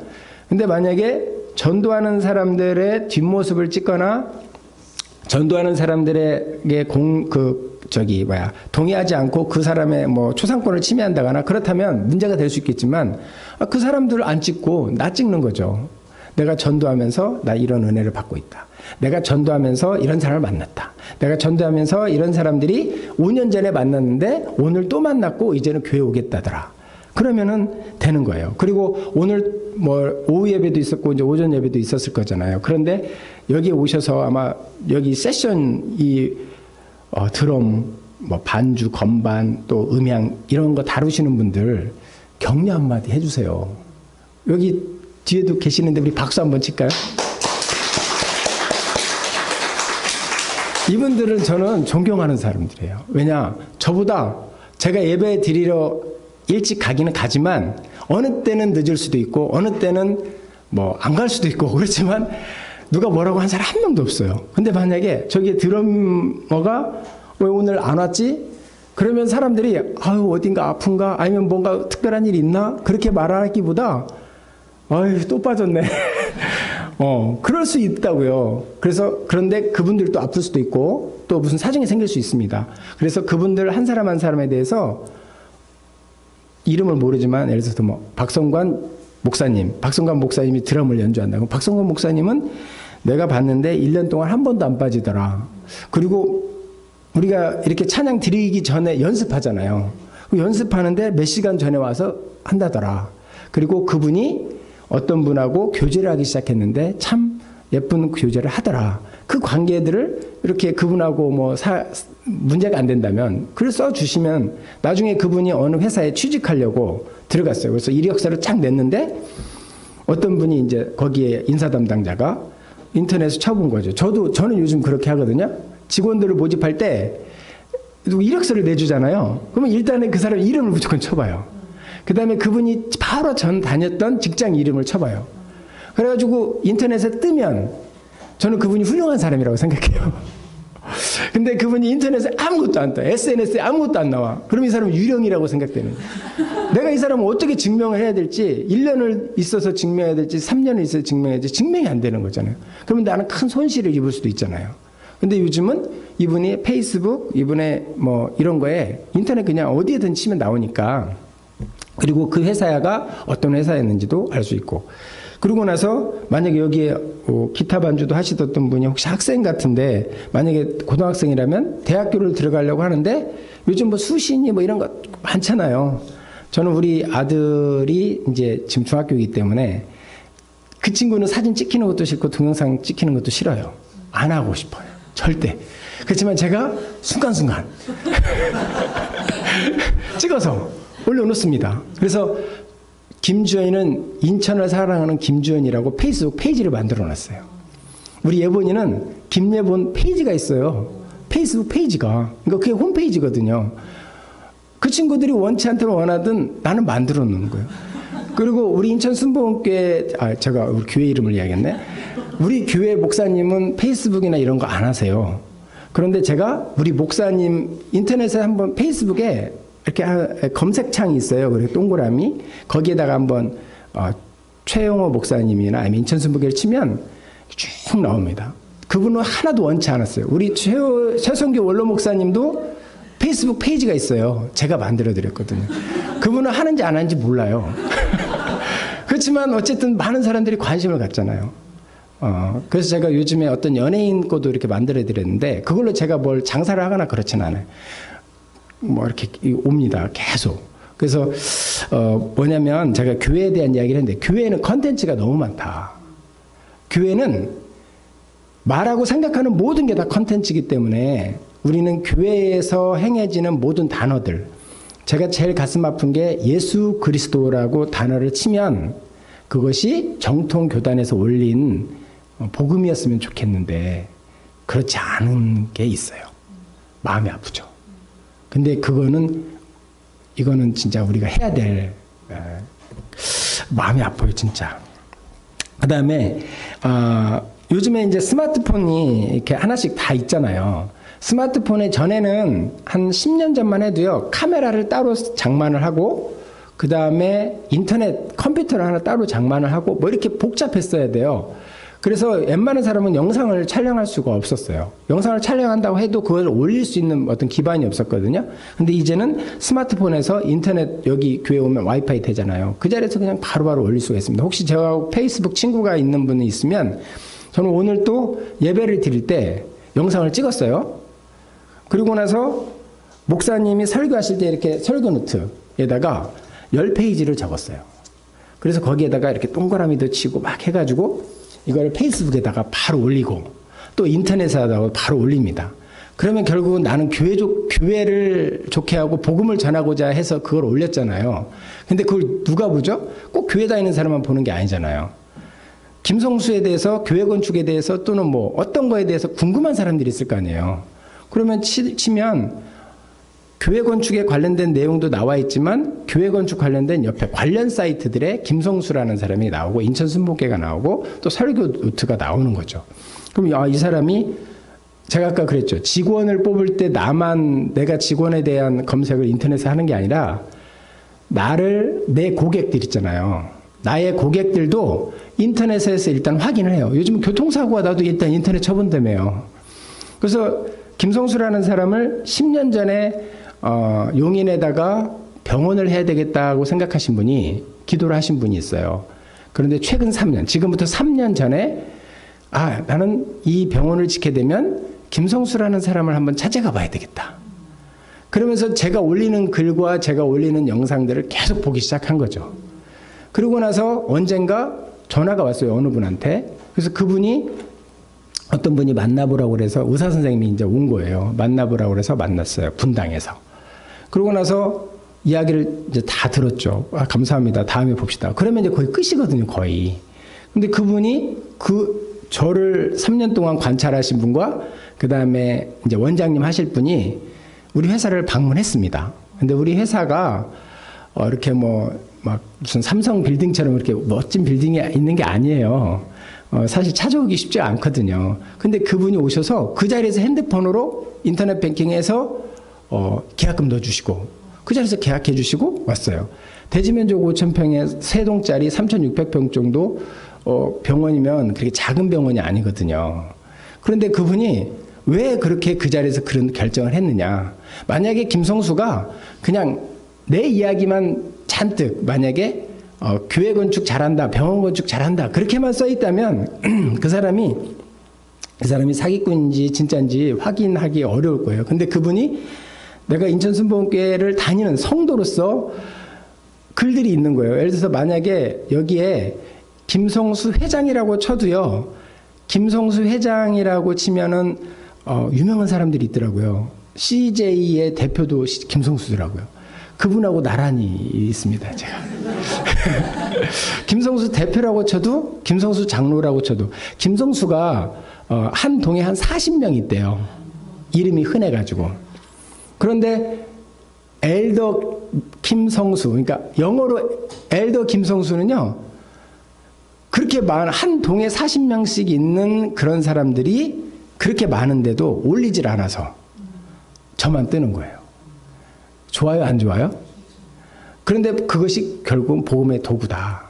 근데 만약에 전도하는 사람들의 뒷모습을 찍거나 전도하는 사람들에게 동의하지 않고 그 사람의 뭐 초상권을 침해한다거나 그렇다면 문제가 될 수 있겠지만 그 사람들을 안 찍고 나 찍는 거죠. 내가 전도하면서 나 이런 은혜를 받고 있다. 내가 전도하면서 이런 사람을 만났다. 내가 전도하면서 이런 사람들이 5년 전에 만났는데 오늘 또 만났고 이제는 교회 오겠다더라. 그러면은 되는 거예요. 그리고 오늘 뭐 오후 예배도 있었고 이제 오전 예배도 있었을 거잖아요. 그런데 여기 오셔서 아마 여기 세션 드럼, 뭐 반주, 건반, 또 음향 이런 거 다루시는 분들 격려 한마디 해주세요. 여기 뒤에도 계시는데 우리 박수 한번 칠까요? 이분들은 저는 존경하는 사람들이에요. 왜냐? 저보다 제가 예배 드리러 일찍 가기는 가지만 어느 때는 늦을 수도 있고 어느 때는 뭐 안 갈 수도 있고 그렇지만 누가 뭐라고 한 사람 한 명도 없어요. 근데 만약에 저기 드러머가 왜 오늘 안 왔지? 그러면 사람들이 어딘가 아픈가? 아니면 뭔가 특별한 일이 있나? 그렇게 말하기보다 또 빠졌네. 그럴 수 있다고요. 그런데 그분들도 아플 수도 있고 또 무슨 사정이 생길 수 있습니다. 그래서 그분들 한 사람 한 사람에 대해서 이름을 모르지만 예를 들어서 뭐 박성관 목사님이 드럼을 연주한다고. 박성관 목사님은 내가 봤는데 1년 동안 한 번도 안 빠지더라. 그리고 우리가 이렇게 찬양 드리기 전에 연습하잖아요. 연습하는데 몇 시간 전에 와서 한다더라. 그리고 그분이 어떤 분하고 교제를 하기 시작했는데 참 예쁜 교제를 하더라. 그 관계들을 이렇게 그분하고 뭐 문제가 안 된다면 글을 써주시면 나중에 그분이 어느 회사에 취직하려고 들어갔어요. 그래서 이력서를 쫙 냈는데 어떤 분이 이제 거기에 인사 담당자가 인터넷에 쳐본 거죠. 저는 요즘 그렇게 하거든요. 직원들을 모집할 때 이력서를 내주잖아요. 그러면 일단은 그 사람 이름을 무조건 쳐봐요. 그 다음에 그분이 바로 전 다녔던 직장 이름을 쳐봐요. 그래가지고 인터넷에 뜨면 저는 그분이 훌륭한 사람이라고 생각해요. 근데 그분이 인터넷에 아무것도 안 떠. SNS에 아무것도 안 나와. 그럼 이 사람은 유령이라고 생각되는. 내가 이 사람을 어떻게 증명을 해야 될지 1년을 있어서 증명해야 될지 3년을 있어서 증명해야 될지 증명이 안 되는 거잖아요. 그러면 나는 큰 손실을 입을 수도 있잖아요. 근데 요즘은 이분이 페이스북, 이분의 뭐 이런 거에 인터넷 그냥 어디에든 치면 나오니까 그리고 그 회사가 어떤 회사였는지도 알 수 있고 그러고 나서 만약에 여기에 기타 반주도 하시던 분이 혹시 학생 같은데 만약에 고등학생이라면 대학교를 들어가려고 하는데 요즘 뭐 수신이 뭐 이런 거 많잖아요. 저는 우리 아들이 이제 지금 중학교이기 때문에 그 친구는 사진 찍히는 것도 싫고 동영상 찍히는 것도 싫어요. 안 하고 싶어요. 절대. 그렇지만 제가 순간순간 찍어서 올려놓습니다. 그래서 김주현이는 인천을 사랑하는 김주현이라고 페이스북 페이지를 만들어놨어요. 우리 예본이는 김예본 페이지가 있어요. 페이스북 페이지가. 그러니까 그게 홈페이지거든요. 그 친구들이 원치 않든 원하든 나는 만들어 놓는 거예요. 그리고 우리 인천 순복음교회, 제가 우리 교회 이름을 이야기했네. 우리 교회 목사님은 페이스북이나 이런 거 안 하세요. 그런데 제가 우리 목사님 인터넷에 한번 페이스북에 이렇게 검색창이 있어요. 그리고 동그라미. 거기에다가 한번 최영호 목사님이나 아니면 인천순복음교회를 치면 쭉 나옵니다. 그분은 하나도 원치 않았어요. 우리 최성교 원로 목사님도 페이스북 페이지가 있어요. 제가 만들어 드렸거든요. 그분은 하는지 안 하는지 몰라요. 그렇지만 어쨌든 많은 사람들이 관심을 갖잖아요. 그래서 제가 요즘에 어떤 연예인 거도 이렇게 만들어 드렸는데 그걸로 제가 뭘 장사를 하거나 그렇진 않아요. 뭐 이렇게 옵니다. 계속. 그래서 뭐냐면 제가 교회에 대한 이야기를 했는데 교회에는 컨텐츠가 너무 많다. 교회는 말하고 생각하는 모든 게 다 컨텐츠이기 때문에 우리는 교회에서 행해지는 모든 단어들 제가 제일 가슴 아픈 게 예수 그리스도라고 단어를 치면 그것이 정통 교단에서 올린 복음이었으면 좋겠는데 그렇지 않은 게 있어요. 마음이 아프죠. 근데 이거는 진짜 우리가 해야 될 마음이 아파요, 진짜. 그 다음에 요즘에 이제 스마트폰이 이렇게 하나씩 다 있잖아요. 스마트폰에 전에는 한 10년 전만 해도요, 카메라를 따로 장만을 하고, 그 다음에 인터넷 컴퓨터를 하나 따로 장만을 하고, 뭐 이렇게 복잡했어야 돼요. 그래서 웬만한 사람은 영상을 촬영할 수가 없었어요. 영상을 촬영한다고 해도 그걸 올릴 수 있는 어떤 기반이 없었거든요. 근데 이제는 스마트폰에서 인터넷 여기 교회 오면 와이파이 되잖아요. 그 자리에서 그냥 바로바로 올릴 수가 있습니다. 혹시 저하고 페이스북 친구가 있는 분이 있으면 저는 오늘 또 예배를 드릴 때 영상을 찍었어요. 그리고 나서 목사님이 설교하실 때 이렇게 설교 노트에다가 10페이지를 적었어요. 그래서 거기에다가 이렇게 동그라미도 치고 막 해가지고 이걸 페이스북에다가 바로 올리고 또 인터넷에다가 바로 올립니다. 그러면 결국은 나는 교회를 좋게 하고 복음을 전하고자 해서 그걸 올렸잖아요. 근데 그걸 누가 보죠? 꼭 교회 다니는 사람만 보는 게 아니잖아요. 김성수에 대해서 교회 건축에 대해서 또는 뭐 어떤 거에 대해서 궁금한 사람들이 있을 거 아니에요. 그러면 치면 교회 건축에 관련된 내용도 나와 있지만 교회 건축 관련된 옆에 관련 사이트들에 김성수라는 사람이 나오고 인천 순복음교회가 나오고 또 설교 노트가 나오는 거죠. 그럼 이 사람이 제가 아까 그랬죠. 직원을 뽑을 때 내가 직원에 대한 검색을 인터넷에 하는 게 아니라 내 고객들 있잖아요. 나의 고객들도 인터넷에서 일단 확인을 해요. 요즘 교통사고가 나도 일단 인터넷 쳐본다며요. 그래서 김성수라는 사람을 10년 전에 용인에다가 병원을 해야 되겠다고 생각하신 분이 기도를 하신 분이 있어요. 그런데 최근 3년, 지금부터 3년 전에 나는 이 병원을 짓게 되면 김성수라는 사람을 한번 찾아가 봐야 되겠다. 그러면서 제가 올리는 글과 제가 올리는 영상들을 계속 보기 시작한 거죠. 그러고 나서 언젠가 전화가 왔어요. 어느 분한테. 그래서 그분이 어떤 분이 만나보라고 그래서 의사 선생님이 이제 온 거예요. 만나보라고 그래서 만났어요. 분당에서. 그러고 나서 이야기를 이제 다 들었죠. 아, 감사합니다. 다음에 봅시다. 그러면 이제 거의 끝이거든요, 거의. 근데 그분이 저를 3년 동안 관찰하신 분과 그 다음에 이제 원장님 하실 분이 우리 회사를 방문했습니다. 근데 우리 회사가 이렇게 막 무슨 삼성 빌딩처럼 이렇게 멋진 빌딩이 있는 게 아니에요. 사실 찾아오기 쉽지 않거든요. 근데 그분이 오셔서 그 자리에서 핸드폰으로 인터넷 뱅킹해서 계약금 넣어주시고 그 자리에서 계약해 주시고 왔어요. 대지면적 5,000평에 3동짜리 3,600평 정도 병원이면 그렇게 작은 병원이 아니거든요. 그런데 그분이 왜 그렇게 그 자리에서 그런 결정을 했느냐. 만약에 김성수가 그냥 내 이야기만 잔뜩 만약에 교회 건축 잘한다, 병원 건축 잘한다 그렇게만 써 있다면 그 사람이 사기꾼인지 진짜인지 확인하기 어려울 거예요. 근데 그분이 내가 인천순복음교회를 다니는 성도로서 글들이 있는 거예요. 예를 들어서 만약에 여기에 김성수 회장이라고 쳐도요. 김성수 회장이라고 치면은 유명한 사람들이 있더라고요. CJ의 대표도 김성수더라고요. 그분하고 나란히 있습니다, 제가. 김성수 대표라고 쳐도, 김성수 장로라고 쳐도, 김성수가 한 동에 한 40명 있대요. 이름이 흔해가지고. 그런데 엘더 김성수, 그러니까 영어로 엘더 김성수는요, 그렇게 한 동에 40명씩 있는 그런 사람들이 그렇게 많은데도 올리질 않아서 저만 뜨는 거예요. 좋아요, 안 좋아요? 그런데 그것이 결국은 복음의 도구다.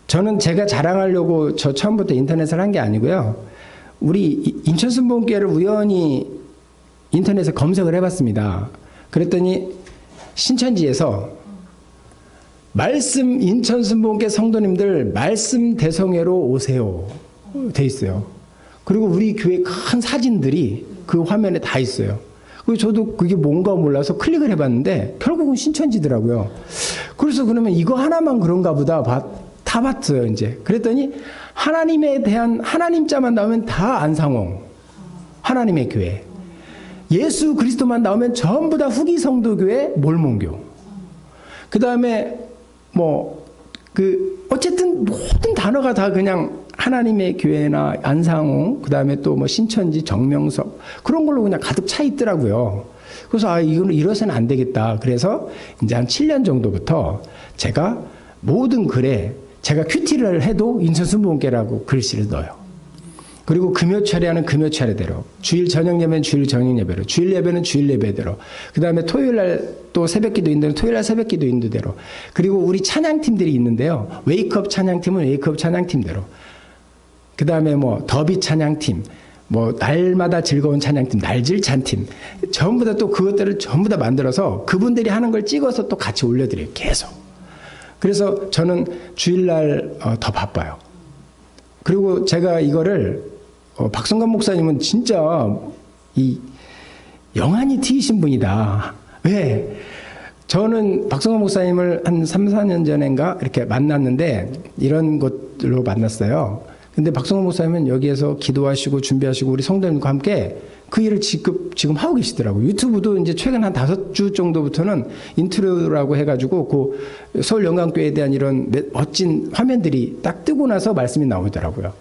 저는 제가 자랑하려고 저 처음부터 인터넷을 한 게 아니고요. 우리 인천순복음교회를 우연히 인터넷에 검색을 해봤습니다. 그랬더니 신천지에서 말씀 인천순복음교회 성도님들 말씀 대성회로 오세요 돼 있어요. 그리고 우리 교회 큰 사진들이 그 화면에 다 있어요. 그리고 저도 그게 뭔가 몰라서 클릭을 해봤는데 결국은 신천지더라고요. 그래서 그러면 이거 하나만 그런가 보다 다 봤어요. 이제 그랬더니 하나님에 대한 하나님자만 나오면 다 안상홍 하나님의 교회, 예수 그리스도만 나오면 전부 다 후기 성도교회 몰몬교. 그 다음에 어쨌든 모든 단어가 다 그냥 하나님의 교회나 안상홍, 그 다음에 또 신천지, 정명석, 그런 걸로 그냥 가득 차 있더라고요. 그래서 이거는 이러서는 안 되겠다. 그래서 이제 한 7년 정도부터 제가 모든 글에 제가 큐티를 해도 인천순복음교회라고 글씨를 넣어요. 그리고 금요철에는 금요철에대로, 주일 저녁 예배는 주일 저녁 예배로, 주일 예배는 주일 예배대로, 그 다음에 토요일날 또 새벽기도 인도는 토요일날 새벽기도 인도대로, 그리고 우리 찬양팀들이 있는데요. 웨이크업 찬양팀은 웨이크업 찬양팀대로, 그 다음에 더비 찬양팀, 날마다 즐거운 찬양팀, 날질 찬팀, 전부 다 또 그것들을 전부 다 만들어서 그분들이 하는 걸 찍어서 또 같이 올려드려요. 계속. 그래서 저는 주일날 더 바빠요. 그리고 제가 이거를 박성관 목사님은 진짜 이 영안이 튀신 분이다. 왜? 저는 박성관 목사님을 한 3, 4년 전인가 이렇게 만났는데 이런 것들로 만났어요. 근데 박성관 목사님은 여기에서 기도하시고 준비하시고 우리 성도님과 함께 그 일을 지금 하고 계시더라고요. 유튜브도 이제 최근 한 5주 정도부터는 인트로라고 해가지고 그 서울영광교회에 대한 이런 멋진 화면들이 딱 뜨고 나서 말씀이 나오더라고요.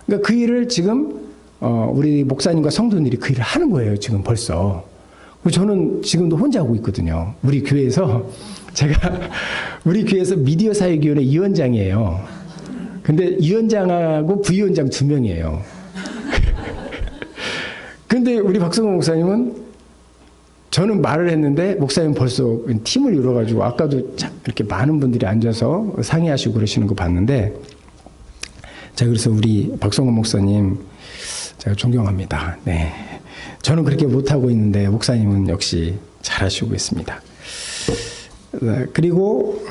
그러니까 그 일을 지금 우리 목사님과 성도들이 그 일을 하는 거예요. 지금 벌써. 저는 지금도 혼자 하고 있거든요. 우리 교회에서 제가 우리 교회에서 미디어 사회위원회 위원장이에요. 근데 위원장하고 부위원장 2명이에요. 근데 우리 박성호 목사님은 저는 말을 했는데 목사님 벌써 팀을 이뤄가지고 아까도 이렇게 많은 분들이 앉아서 상의하시고 그러시는 거 봤는데 자 그래서 우리 박성호 목사님 제가 존경합니다. 네, 저는 그렇게 못하고 있는데 목사님은 역시 잘하시고 있습니다. 그리고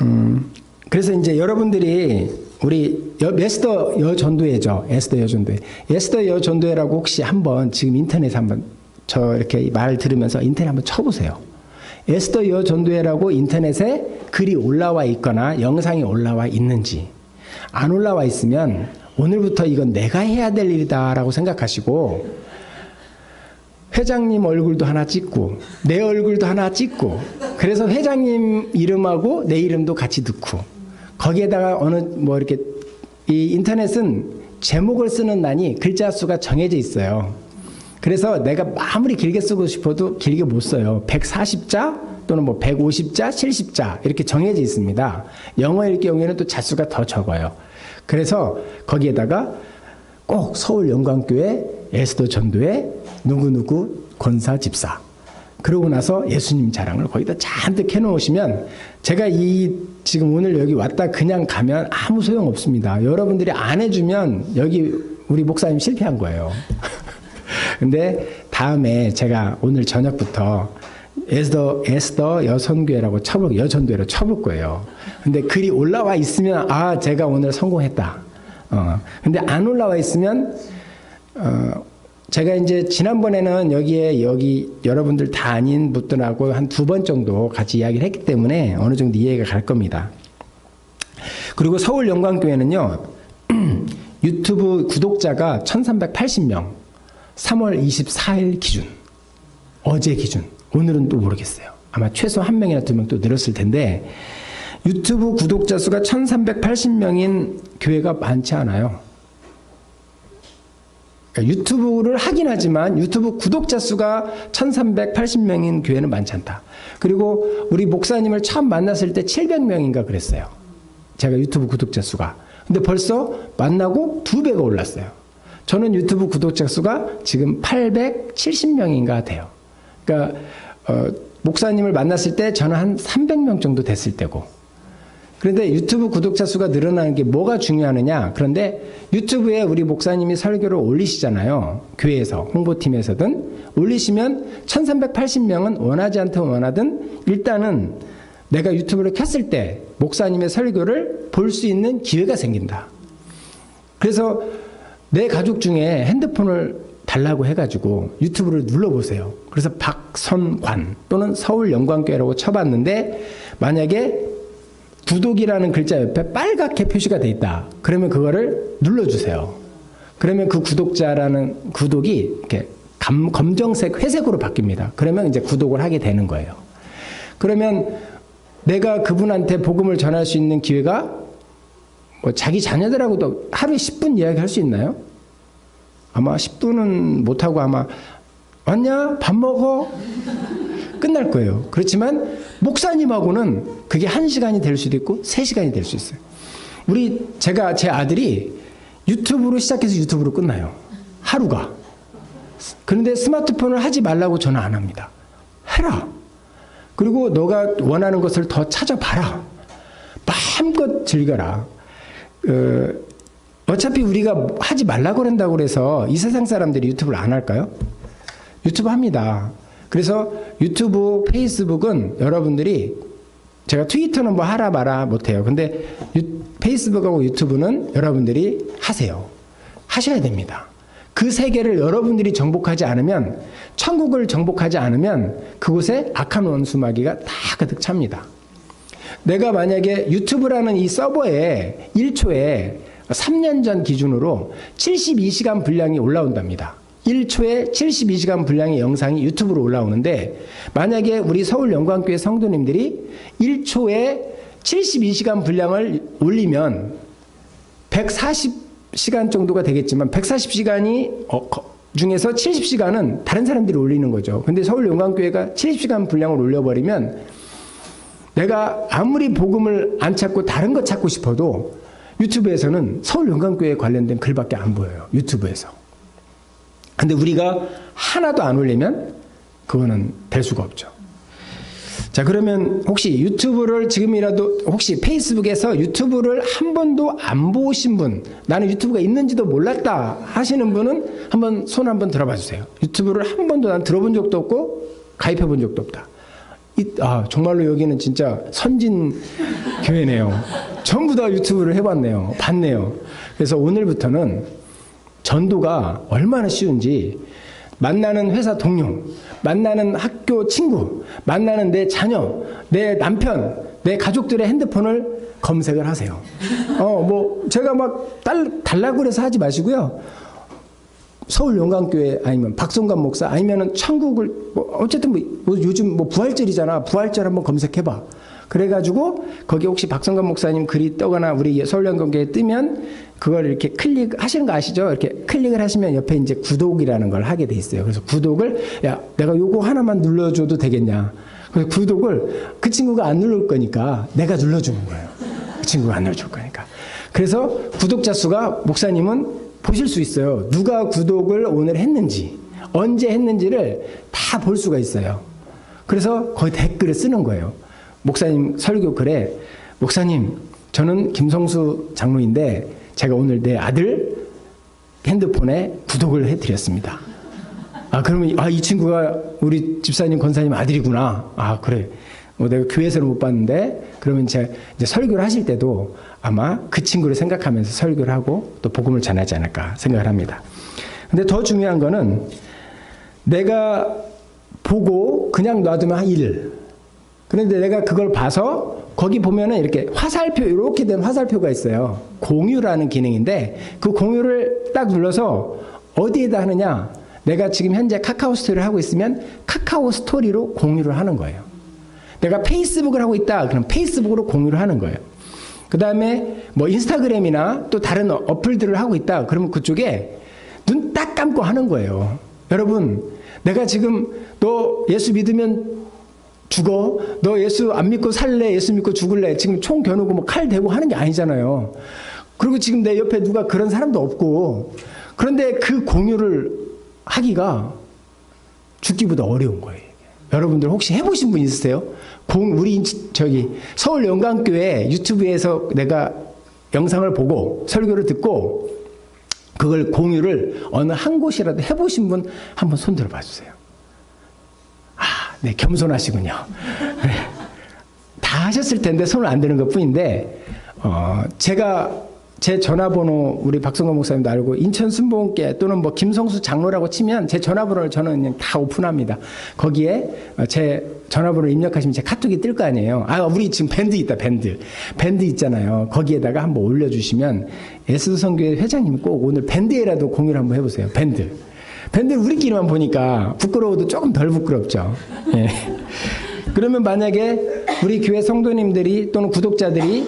그래서 이제 여러분들이 우리 에스더 여전도회죠. 에스더 여전도회. 에스더 여전도회라고 혹시 한번 지금 인터넷에 한번 저 이렇게 말 들으면서 인터넷 한번 쳐보세요. 에스더 여전도회라고 인터넷에 글이 올라와 있거나 영상이 올라와 있는지 안 올라와 있으면 오늘부터 이건 내가 해야 될 일이다라고 생각하시고 회장님 얼굴도 하나 찍고 내 얼굴도 하나 찍고 그래서 회장님 이름하고 내 이름도 같이 넣고 거기에다가 어느 뭐 이렇게 이 인터넷은 제목을 쓰는 난이 글자 수가 정해져 있어요. 그래서 내가 아무리 길게 쓰고 싶어도 길게 못 써요. 140자 또는 뭐 150자, 70자 이렇게 정해져 있습니다. 영어일 경우에는 또 자수가 더 적어요. 그래서 거기에다가 꼭 서울영광교회 에스더 전도회 누구누구 권사 집사 그러고 나서 예수님 자랑을 거기다 잔뜩 해놓으시면 제가 지금 오늘 여기 왔다 그냥 가면 아무 소용 없습니다. 여러분들이 안 해주면 여기 우리 목사님 실패한 거예요. 근데 다음에 제가 오늘 저녁부터 에스더 여선교회라고 여전도회로 쳐볼 거예요. 근데 글이 올라와 있으면 제가 오늘 성공했다. 근데 안 올라와 있으면 제가 이제 지난번에는 여기 여러분들 다 아닌 분들하고 한 2번 정도 같이 이야기를 했기 때문에 어느 정도 이해가 갈 겁니다. 그리고 서울영광교회는요. 유튜브 구독자가 1380명 3월 24일 기준 어제 기준 오늘은 또 모르겠어요. 아마 최소 1명이나 2명 또 늘었을 텐데 유튜브 구독자 수가 1380명인 교회가 많지 않아요. 그러니까 유튜브를 하긴 하지만 유튜브 구독자 수가 1380명인 교회는 많지 않다. 그리고 우리 목사님을 처음 만났을 때 700명인가 그랬어요. 제가 유튜브 구독자 수가. 근데 벌써 만나고 2배가 올랐어요. 저는 유튜브 구독자 수가 지금 870명인가 돼요. 그러니까 목사님을 만났을 때 저는 한 300명 정도 됐을 때고. 그런데 유튜브 구독자 수가 늘어나는 게 뭐가 중요하느냐. 그런데 유튜브에 우리 목사님이 설교를 올리시잖아요. 교회에서 홍보팀에서든 올리시면 1380명은 원하지 않든 원하든 일단은 내가 유튜브를 켰을 때 목사님의 설교를 볼 수 있는 기회가 생긴다. 그래서 내 가족 중에 핸드폰을 달라고 해가지고 유튜브를 눌러보세요. 그래서 박선관 또는 서울영광교회라고 쳐봤는데 만약에 구독이라는 글자 옆에 빨갛게 표시가 돼 있다. 그러면 그거를 눌러주세요. 그러면 그 구독자라는 구독이 이렇게 검정색, 회색으로 바뀝니다. 그러면 이제 구독을 하게 되는 거예요. 그러면 내가 그분한테 복음을 전할 수 있는 기회가 뭐 자기 자녀들하고도 하루에 10분 이야기할 수 있나요? 아마 10분은 못하고 아마 왔냐? 밥 먹어? 끝날 거예요. 그렇지만 목사님하고는 그게 1시간이 될 수도 있고 3시간이 될 수 있어요. 제 아들이 유튜브로 시작해서 유튜브로 끝나요. 하루가. 그런데 스마트폰을 하지 말라고 저는 안 합니다. 해라. 그리고 너가 원하는 것을 더 찾아봐라. 마음껏 즐겨라. 어차피 우리가 하지 말라고 그런다고 그래서 이 세상 사람들이 유튜브를 안 할까요? 유튜브 합니다. 그래서 유튜브, 페이스북은 여러분들이 제가 트위터는 뭐 하라 마라 못해요. 근데 페이스북하고 유튜브는 여러분들이 하세요. 하셔야 됩니다. 그 세계를 여러분들이 정복하지 않으면 천국을 정복하지 않으면 그곳에 악한 원수마귀가 다 가득 찹니다. 내가 만약에 유튜브라는 이 서버에 1초에 3년 전 기준으로 72시간 분량이 올라온답니다. 1초에 72시간 분량의 영상이 유튜브로 올라오는데 만약에 우리 서울영광교회 성도님들이 1초에 72시간 분량을 올리면 140시간 정도가 되겠지만 140시간이 중에서 70시간은 다른 사람들이 올리는 거죠. 근데 서울영광교회가 70시간 분량을 올려버리면 내가 아무리 복음을 안 찾고 다른 거 찾고 싶어도 유튜브에서는 서울영광교회에 관련된 글밖에 안 보여요. 유튜브에서. 근데 우리가 하나도 안 올리면 그거는 될 수가 없죠. 자, 그러면 혹시 유튜브를 지금이라도 혹시 페이스북에서 유튜브를 한 번도 안 보신 분, 나는 유튜브가 있는지도 몰랐다 하시는 분은 한번 손 한번 들어봐 주세요. 유튜브를 한 번도 난 들어본 적도 없고 가입해 본 적도 없다. 정말로 여기는 진짜 선진 교회네요. 전부 다 유튜브를 해봤네요. 봤네요. 그래서 오늘부터는 전도가 얼마나 쉬운지 만나는 회사 동료, 만나는 학교 친구, 만나는 내 자녀, 내 남편, 내 가족들의 핸드폰을 검색을 하세요. 제가 막 달라고 그래서 하지 마시고요. 서울 용강교회 아니면 박성관 목사 아니면은 천국을 어쨌든 뭐 요즘 뭐 부활절이잖아. 부활절 한번 검색해봐. 그래가지고 거기 혹시 박성관 목사님 글이 뜨거나 우리 서울 용강교회 뜨면 그걸 이렇게 클릭하시는 거 아시죠? 이렇게 클릭을 하시면 옆에 이제 구독이라는 걸 하게 돼 있어요. 그래서 구독을 야 내가 요거 하나만 눌러줘도 되겠냐? 그래서 구독을 그 친구가 안 누를 거니까 내가 눌러주는 거예요. 그 친구가 안 눌러줄 거니까. 그래서 구독자 수가 목사님은 보실 수 있어요. 누가 구독을 오늘 했는지, 언제 했는지를 다 볼 수가 있어요. 그래서 거기 댓글을 쓰는 거예요. 목사님 설교 글에 목사님 저는 김성수 장로인데 제가 오늘 내 아들 핸드폰에 구독을 해드렸습니다. 아 그러면 이 친구가 우리 집사님 권사님 아들이구나. 아 그래. 내가 교회에서는 못 봤는데 그러면 제가 이제 설교를 하실 때도 아마 그 친구를 생각하면서 설교를 하고 또 복음을 전하지 않을까 생각을 합니다. 근데 더 중요한 거는 내가 보고 그냥 놔두면 1. 그런데 내가 그걸 봐서 거기 보면은 이렇게 화살표, 이렇게 된 화살표가 있어요. 공유라는 기능인데 그 공유를 딱 눌러서 어디에다 하느냐? 내가 지금 현재 카카오 스토리를 하고 있으면 카카오 스토리로 공유를 하는 거예요. 내가 페이스북을 하고 있다. 그럼 페이스북으로 공유를 하는 거예요. 그 다음에 뭐 인스타그램이나 또 다른 어플들을 하고 있다. 그러면 그쪽에 눈 딱 감고 하는 거예요. 여러분, 내가 지금 너 예수 믿으면 죽어? 너 예수 안 믿고 살래? 예수 믿고 죽을래? 지금 총 겨누고 뭐 칼 대고 하는 게 아니잖아요. 그리고 지금 내 옆에 누가 그런 사람도 없고. 그런데 그 공유를 하기가 죽기보다 어려운 거예요. 여러분들 혹시 해보신 분 있으세요? 우리 서울 용강교회 유튜브에서 내가 영상을 보고 설교를 듣고 그걸 공유를 어느 한 곳이라도 해보신 분 한번 손 들어봐 주세요. 아, 네, 겸손하시군요. 네, 다 하셨을 텐데 손을 안 드는 것 뿐인데 제가 제 전화번호 우리 박성관 목사님도 알고 인천 순복음교회 또는 뭐 김성수 장로라고 치면 제 전화번호를 저는 그냥 다 오픈합니다. 거기에 제 전화번호를 입력하시면 제 카톡이 뜰 거 아니에요. 아 우리 지금 밴드 있다. 밴드 있잖아요. 거기에다가 한번 올려주시면 예수선교회 회장님이 꼭 오늘 밴드에라도 공유를 한번 해보세요. 밴드를 우리끼리만 보니까 부끄러워도 조금 덜 부끄럽죠. 예. 그러면 만약에 우리 교회 성도님들이 또는 구독자들이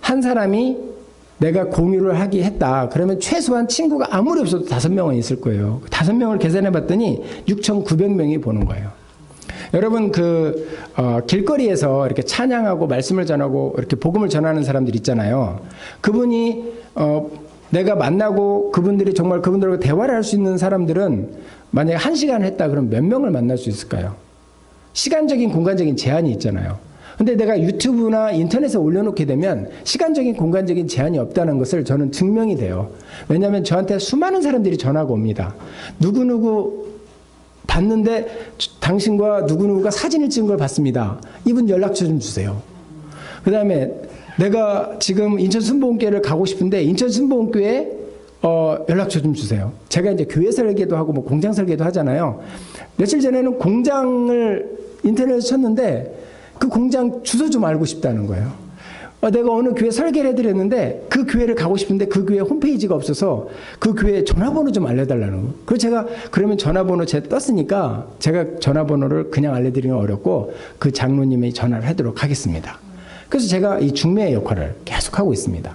한 사람이 내가 공유를 하기 했다. 그러면 최소한 친구가 아무리 없어도 5명은 있을 거예요. 5명을 계산해 봤더니 6,900명이 보는 거예요. 여러분 길거리에서 이렇게 찬양하고 말씀을 전하고 이렇게 복음을 전하는 사람들 있잖아요. 그분이 내가 만나고 그분들이 정말 그분들하고 대화를 할 수 있는 사람들은 만약에 1시간 했다 그러면 몇 명을 만날 수 있을까요? 시간적인 공간적인 제한이 있잖아요. 근데 내가 유튜브나 인터넷에 올려놓게 되면 시간적인 공간적인 제한이 없다는 것을 저는 증명이 돼요. 왜냐하면 저한테 수많은 사람들이 전화가 옵니다. 누구누구 봤는데 당신과 누구누구가 사진을 찍은 걸 봤습니다. 이분 연락처 좀 주세요. 그 다음에 내가 지금 인천 순복음교회를 가고 싶은데 인천 순복음교회 연락처 좀 주세요. 제가 이제 교회 설계도 하고 뭐 공장 설계도 하잖아요. 며칠 전에는 공장을 인터넷에 쳤는데 그 공장 주소 좀 알고 싶다는 거예요. 내가 어느 교회 설계를 해드렸는데 그 교회를 가고 싶은데 그 교회 홈페이지가 없어서 그 교회 전화번호 좀 알려달라는 거예요. 그래서 제가 그러면 전화번호 제가 떴으니까 제가 전화번호를 그냥 알려드리는 건 어렵고 그 장로님이 전화를 하도록 하겠습니다. 그래서 제가 이 중매의 역할을 계속 하고 있습니다.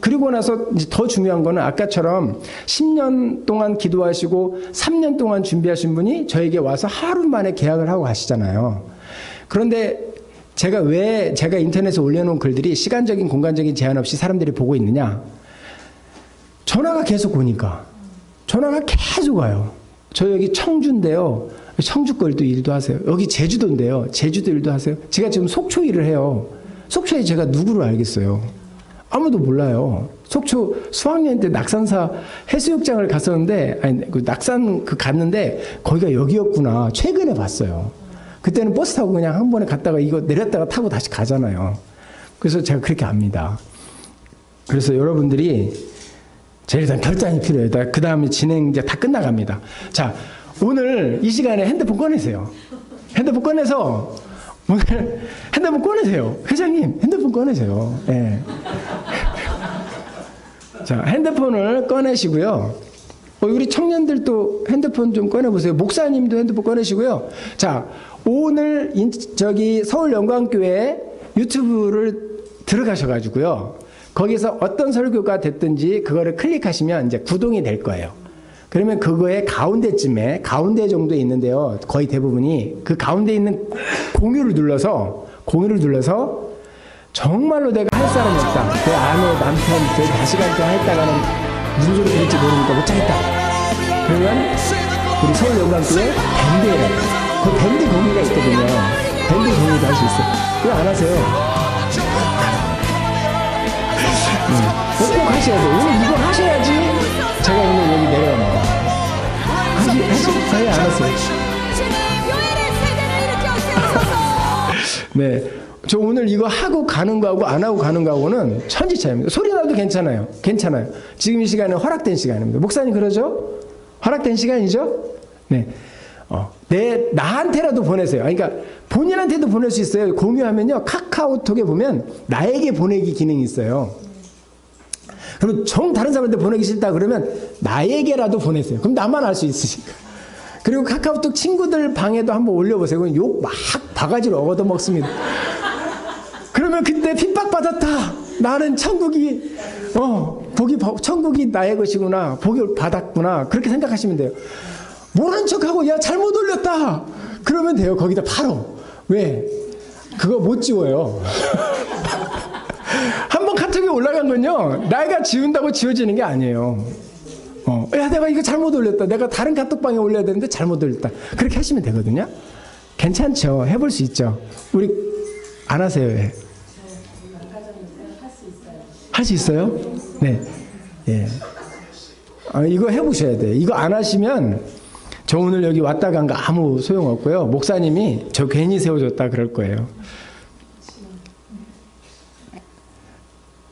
그리고 나서 이제 더 중요한 거는 아까처럼 10년 동안 기도하시고 3년 동안 준비하신 분이 저에게 와서 하루 만에 계약을 하고 가시잖아요. 그런데 제가 왜 제가 인터넷에 올려놓은 글들이 시간적인 공간적인 제한 없이 사람들이 보고 있느냐? 전화가 계속 오니까. 전화가 계속 와요. 저 여기 청주인데요. 청주 걸도 일도 하세요. 여기 제주도인데요. 제주도 일도 하세요. 제가 지금 속초 일을 해요. 속초에 제가 누구를 알겠어요? 아무도 몰라요. 속초 수학여행 때 낙산사 해수욕장을 갔었는데, 아니, 낙산 갔는데, 거기가 여기였구나. 최근에 봤어요. 그때는 버스 타고 그냥 한 번에 갔다가 이거 내렸다가 타고 다시 가잖아요. 그래서 제가 그렇게 압니다. 그래서 여러분들이 제일 일단 결단이 필요해요. 그 다음에 진행 이제 다 끝나갑니다. 자, 오늘 이 시간에 핸드폰 꺼내세요. 핸드폰 꺼내서 오늘 핸드폰 꺼내세요. 회장님 핸드폰 꺼내세요. 네. 자, 핸드폰을 꺼내시고요. 우리 청년들도 핸드폰 좀 꺼내보세요. 목사님도 핸드폰 꺼내시고요. 자, 오늘 서울영광교회 유튜브를 들어가셔가지고요. 거기서 어떤 설교가 됐든지 그거를 클릭하시면 이제 구동이 될 거예요. 그러면 그거의 가운데 정도에 있는데요. 거의 대부분이 그 가운데 있는 공유를 눌러서 정말로 내가 할 사람이 없다. 내 아내, 남편, 내 자식한테 했다가는 무슨 소리 들을지 모르니까 못하겠다. 그러면 우리 서울영광교회 밴드에 그 밴드 공유가 있거든요. 밴드 공유도 할 수 있어요. 왜 안 하세요? 꼭 하셔야 돼요. 오늘 이거 하셔야지 제가 오늘 여기 내려갑니다. 안 하세요. 네. 저 오늘 이거 하고 가는 거하고 안 하고 가는 거하고는 천지 차이입니다. 소리 나도 괜찮아요. 지금 이 시간은 허락된 시간입니다. 목사님 그러죠? 허락된 시간이죠? 네. 나한테라도 보내세요. 그러니까 본인한테도 보낼 수 있어요. 공유하면요. 카카오톡에 보면 나에게 보내기 기능이 있어요. 그럼 다른 사람한테 보내기 싫다 그러면 나에게라도 보내세요. 그럼 나만 알 수 있으니까. 그리고 카카오톡 친구들 방에도 한번 올려보세요. 그럼 욕 막 바가지로 얻어먹습니다. 그러면 그때 핍박받았다. 나는 천국이 나의 것이구나. 복을 받았구나. 그렇게 생각하시면 돼요. 모른 척하고 야 잘못 올렸다. 그러면 돼요. 거기다 바로. 왜? 그거 못 지워요. 한번 카톡에 올라간 건요. 내가 지운다고 지워지는 게 아니에요. 야 내가 이거 잘못 올렸다. 내가 다른 카톡방에 올려야 되는데 잘못 올렸다. 그렇게 하시면 되거든요. 괜찮죠. 해볼 수 있죠. 우리 안 하세요. 왜? 할 수 있어요? 네. 예. 이거 해보셔야 돼요. 이거 안 하시면 저 오늘 여기 왔다 간 거 아무 소용없고요. 목사님이 저 괜히 세워줬다 그럴 거예요.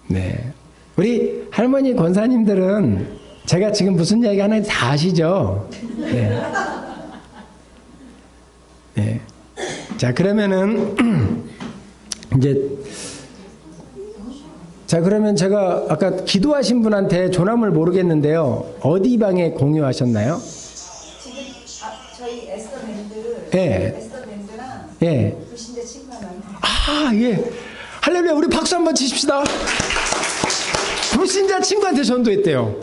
네. 우리 할머니 권사님들은 제가 지금 무슨 이야기 하는지 다 아시죠? 네. 네. 자, 그러면은 그러면 제가 아까 기도하신 분한테 조남을 모르겠는데요. 어디 방에 공유하셨나요? 지금 저희 에스더밴드, 예. 에스더밴드랑 예. 불신자 친구만. 예. 할렐루야. 우리 박수 한번 치십시다. 불신자 친구한테 전도했대요.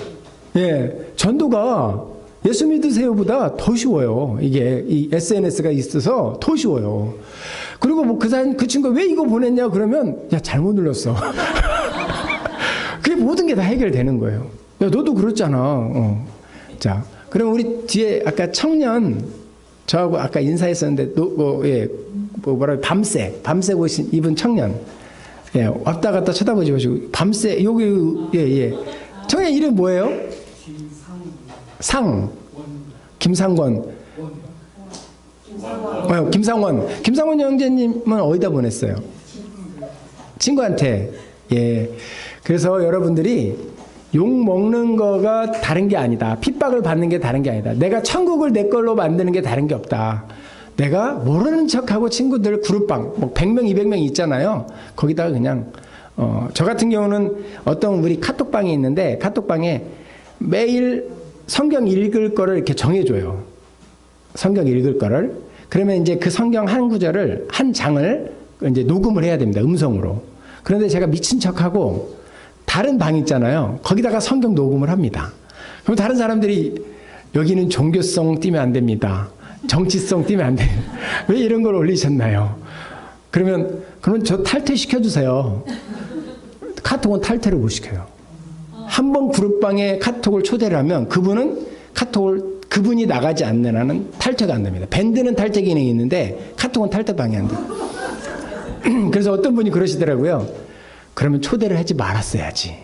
예. 전도가 예수 믿으세요보다 더 쉬워요. 이게 이 SNS가 있어서 더 쉬워요. 그리고 뭐 그 친구가 왜 이거 보냈냐 그러면 야 잘못 눌렀어. 그게 모든 게 다 해결되는 거예요. 야 너도 그렇잖아. 자, 그럼 우리 뒤에 아까 청년 저하고 아까 인사했었는데 밤새 옷 입은 청년. 예, 왔다 갔다 쳐다보지 마시고 밤새 여기 예. 청년 이름 뭐예요? 김상권. 김상원 형제님은 어디다 보냈어요? 친구한테. 예. 그래서 여러분들이 욕 먹는 거가 다른 게 아니다. 핍박을 받는 게 다른 게 아니다. 내가 천국을 내 걸로 만드는 게 다른 게 없다. 내가 모르는 척하고 친구들 그룹방, 100명, 200명 있잖아요. 거기다가 그냥, 저 같은 경우는 어떤 우리 카톡방이 있는데, 카톡방에 매일 성경 읽을 거를 이렇게 정해줘요. 성경 읽을 거를. 그러면 이제 그 성경 한 구절을, 한 장을 이제 녹음을 해야 됩니다. 음성으로. 그런데 제가 미친 척하고 다른 방 있잖아요. 거기다가 성경 녹음을 합니다. 그럼 다른 사람들이 여기는 종교성 띄면 안 됩니다. 정치성 띄면 안 돼요. 왜 이런 걸 올리셨나요? 그러면 저 탈퇴시켜주세요. 카톡은 탈퇴를 못 시켜요. 한 번 그룹방에 카톡을 초대를 하면 그분이 나가지 않는 한은 탈퇴가 안 됩니다. 밴드는 탈퇴 기능이 있는데 카톡은 탈퇴방이 안 돼요. 그래서 어떤 분이 그러시더라고요. 그러면 초대를 하지 말았어야지.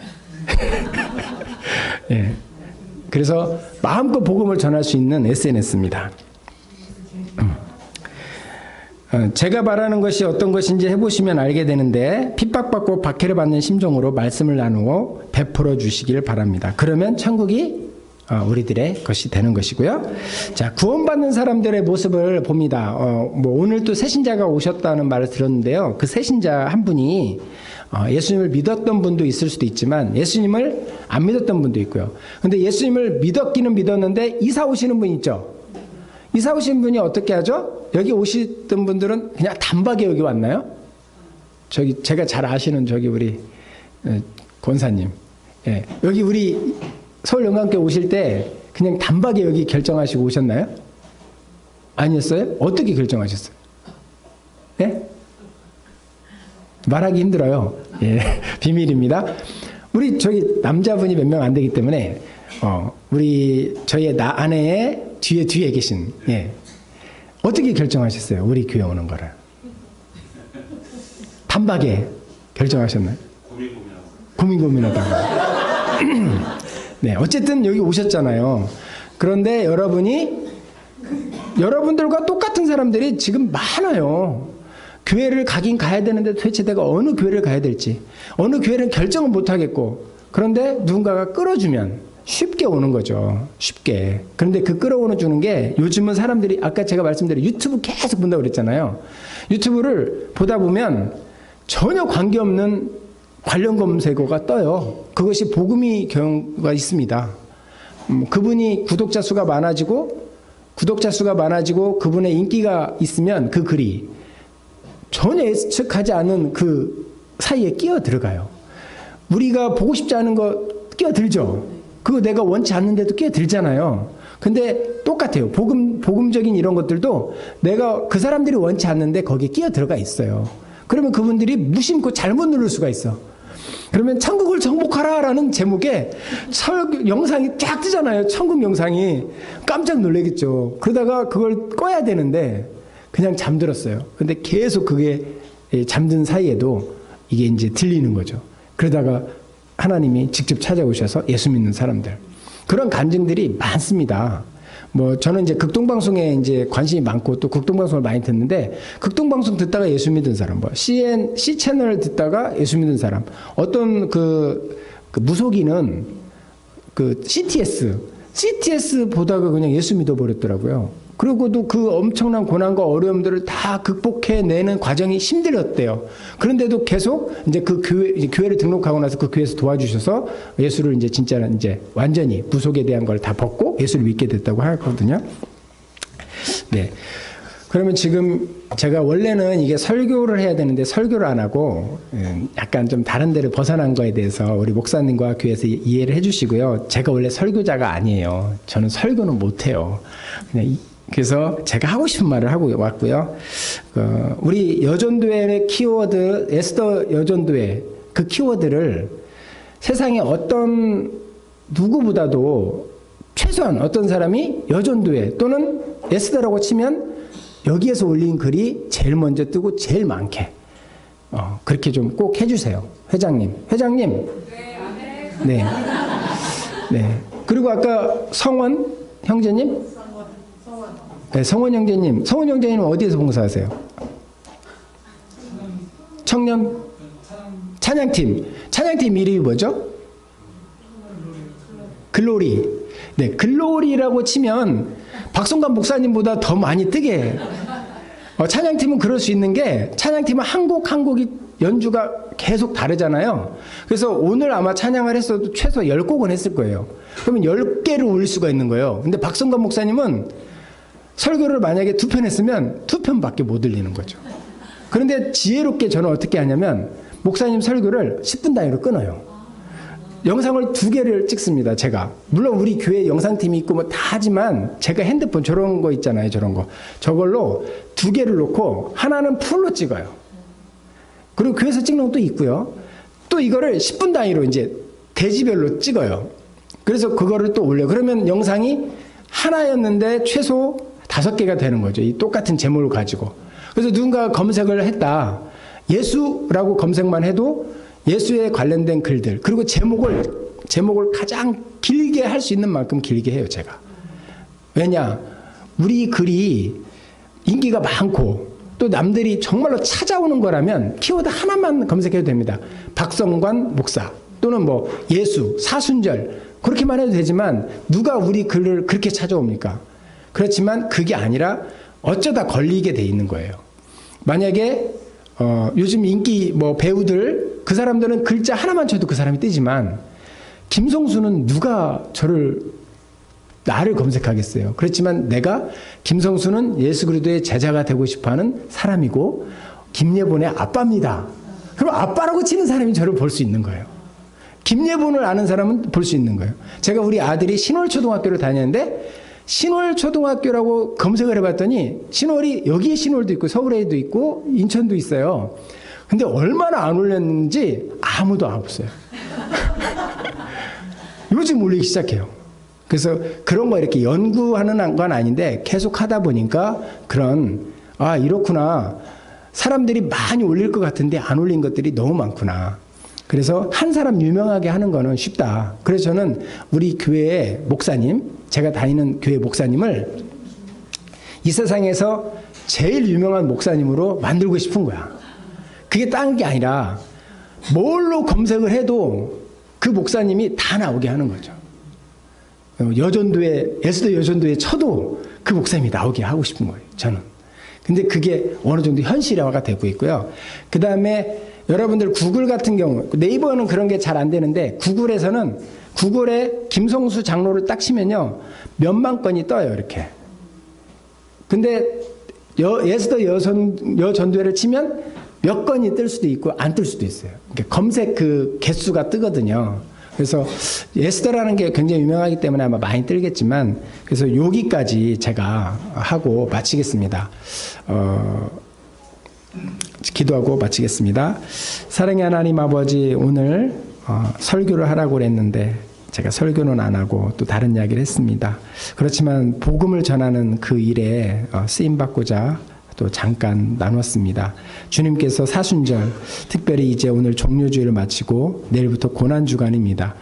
예. 그래서 마음껏 복음을 전할 수 있는 SNS입니다. 제가 말하는 것이 어떤 것인지 해보시면 알게 되는데 핍박받고 박해를 받는 심정으로 말씀을 나누고 베풀어 주시길 바랍니다. 그러면 천국이 우리들의 것이 되는 것이고요. 자, 구원받는 사람들의 모습을 봅니다. 뭐 오늘 또 새신자가 오셨다는 말을 들었는데요. 그 새신자 한 분이 예수님을 믿었던 분도 있을 수도 있지만 예수님을 안 믿었던 분도 있고요. 근데 예수님을 믿었기는 믿었는데 이사 오시는 분 있죠. 이사 오신 분이 어떻게 하죠? 여기 오시던 분들은 그냥 단박에 여기 왔나요? 저기 제가 잘 아시는 저기 우리 권사님, 예, 여기 우리 서울영광교회 오실 때 그냥 단박에 여기 결정하시고 오셨나요? 아니었어요? 어떻게 결정하셨어요? 예? 말하기 힘들어요. 예, 비밀입니다. 우리 저기 남자분이 몇 명 안 되기 때문에 우리 저희 아내의 뒤에 계신, 예, 어떻게 결정하셨어요? 우리 교회 오는 거를 단박에 결정하셨나요? 고민하다가. 네, 어쨌든 여기 오셨잖아요. 그런데 여러분들과 똑같은 사람들이 지금 많아요. 교회를 가긴 가야 되는데 도대체 내가 어느 교회를 가야 될지, 어느 교회는 결정을 못 하겠고, 그런데 누군가가 끌어주면 쉽게 오는 거죠. 쉽게. 그런데 그 끌어오는 주는 게 요즘은 사람들이 아까 제가 말씀드린 유튜브 계속 본다고 그랬잖아요. 유튜브를 보다 보면 전혀 관계없는 관련 검색어가 떠요. 그것이 복음이 경우가 있습니다. 그분이 구독자 수가 많아지고 그분의 인기가 있으면 그 글이 전혀 예측하지 않은 그 사이에 끼어 들어가요. 우리가 보고 싶지 않은 거 끼어 들죠. 그거 내가 원치 않는데도 끼어 들잖아요. 근데 똑같아요. 복음적인 이런 것들도 내가 그 사람들이 원치 않는데 거기에 끼어 들어가 있어요. 그러면 그분들이 무심코 잘못 누를 수가 있어. 그러면 천국을 정복하라라는 제목의 영상이 쫙 뜨잖아요. 천국 영상이. 깜짝 놀라겠죠. 그러다가 그걸 꺼야 되는데 그냥 잠들었어요. 근데 계속 그게 잠든 사이에도 이게 이제 들리는 거죠. 그러다가 하나님이 직접 찾아오셔서 예수 믿는 사람들. 그런 간증들이 많습니다. 뭐 저는 이제 극동방송에 이제 관심이 많고 또 극동방송을 많이 듣는데, 극동방송 듣다가 예수 믿은 사람, 뭐 C 채널 듣다가 예수 믿은 사람, 어떤 그 무속인은 그 CTS 보다가 그냥 예수 믿어버렸더라고요. 그리고도 그 엄청난 고난과 어려움들을 다 극복해내는 과정이 힘들었대요. 그런데도 계속 이제 그 교회를 등록하고 나서 그 교회에서 도와주셔서 예수를 이제 진짜 이제 완전히 무속에 대한 걸 다 벗고 예수를 믿게 됐다고 하거든요. 네. 그러면 지금 제가 원래는 이게 설교를 해야 되는데 설교를 안 하고 약간 좀 다른 데를 벗어난 거에 대해서 우리 목사님과 교회에서 이해를 해주시고요. 제가 원래 설교자가 아니에요. 저는 설교는 못해요. 그냥 그래서 제가 하고 싶은 말을 하고 왔고요. 우리 여전도회의 키워드, 에스더 여전도회 그 키워드를 세상에 어떤 누구보다도 최소한 어떤 사람이 여전도회 또는 에스더라고 치면 여기에서 올린 글이 제일 먼저 뜨고 제일 많게 그렇게 좀 꼭 해주세요. 회장님. 네. 네. 그리고 아까 성원 형제님? 네, 성원 형제님 어디에서 봉사하세요? 청년 찬양팀 이름이 뭐죠? 글로리. 네, 글로리라고 치면 박성관 목사님보다 더 많이 뜨게. 찬양팀은 그럴 수 있는 게 찬양팀은 한 곡이 연주가 계속 다르잖아요. 그래서 오늘 아마 찬양을 했어도 최소 10곡은 했을 거예요. 그러면 10개를 올릴 수가 있는 거예요. 근데 박성관 목사님은 설교를 만약에 2편 했으면 2편밖에 못 들리는 거죠. 그런데 지혜롭게 저는 어떻게 하냐면 목사님 설교를 10분 단위로 끊어요. 영상을 2개를 찍습니다. 제가. 물론 우리 교회 영상팀이 있고 뭐 다 하지만 제가 핸드폰 저런 거 있잖아요. 저런 거. 저걸로 2개를 놓고 하나는 풀로 찍어요. 그리고 교회에서 찍는 것도 있고요. 또 이거를 10분 단위로 이제 대지별로 찍어요. 그래서 그거를 또 올려요. 그러면 영상이 하나였는데 최소 5개가 되는 거죠. 이 똑같은 제목을 가지고. 그래서 누군가 검색을 했다. 예수라고 검색만 해도 예수에 관련된 글들, 그리고 제목을 가장 길게 할 수 있는 만큼 길게 해요, 제가. 왜냐? 우리 글이 인기가 많고 또 남들이 정말로 찾아오는 거라면 키워드 하나만 검색해도 됩니다. 박성관 목사 또는 뭐 예수, 사순절 그렇게만 해도 되지만 누가 우리 글을 그렇게 찾아옵니까? 그렇지만 그게 아니라 어쩌다 걸리게 돼 있는 거예요. 만약에 요즘 인기 뭐 배우들 그 사람들은 글자 하나만 쳐도 그 사람이 뜨지만 김성수는 누가 나를 검색하겠어요. 그렇지만 내가 김성수는 예수 그리스도의 제자가 되고 싶어하는 사람이고 김예본의 아빠입니다. 그럼 아빠라고 치는 사람이 저를 볼 수 있는 거예요. 김예본을 아는 사람은 볼 수 있는 거예요. 제가 우리 아들이 신월초등학교를 다녔는데 신월초등학교라고 검색을 해봤더니 신월이 여기에 신월도 있고 서울에도 있고 인천도 있어요. 근데 얼마나 안 올렸는지 아무도 안 없어요. 요즘 올리기 시작해요. 그래서 그런 거 이렇게 연구하는 건 아닌데 계속 하다 보니까 이렇구나. 사람들이 많이 올릴 것 같은데 안 올린 것들이 너무 많구나. 그래서 한 사람 유명하게 하는 거는 쉽다. 그래서 저는 우리 교회의 목사님, 제가 다니는 교회 목사님을 이 세상에서 제일 유명한 목사님으로 만들고 싶은 거야. 그게 딴 게 아니라 뭘로 검색을 해도 그 목사님이 다 나오게 하는 거죠. 에스더 여전도에 쳐도 그 목사님이 나오게 하고 싶은 거예요. 저는. 근데 그게 어느 정도 현실화가 되고 있고요. 그 다음에 여러분들 구글 같은 경우, 네이버는 그런 게 잘 안 되는데 구글에 김성수 장로를 딱 치면요. 몇만 건이 떠요. 이렇게. 근데 에스더 여전도회를 치면 몇 건이 뜰 수도 있고 안 뜰 수도 있어요. 그러니까 검색 그 개수가 뜨거든요. 그래서 에스더라는 게 굉장히 유명하기 때문에 아마 많이 뜨겠지만 그래서 여기까지 제가 하고 마치겠습니다. 기도하고 마치겠습니다. 사랑의 하나님 아버지, 오늘 설교를 하라고 그랬는데 제가 설교는 안 하고 또 다른 이야기를 했습니다. 그렇지만 복음을 전하는 그 일에 쓰임받고자 또 잠깐 나눴습니다. 주님께서 사순절, 특별히 이제 오늘 종료주일을 마치고 내일부터 고난주간입니다.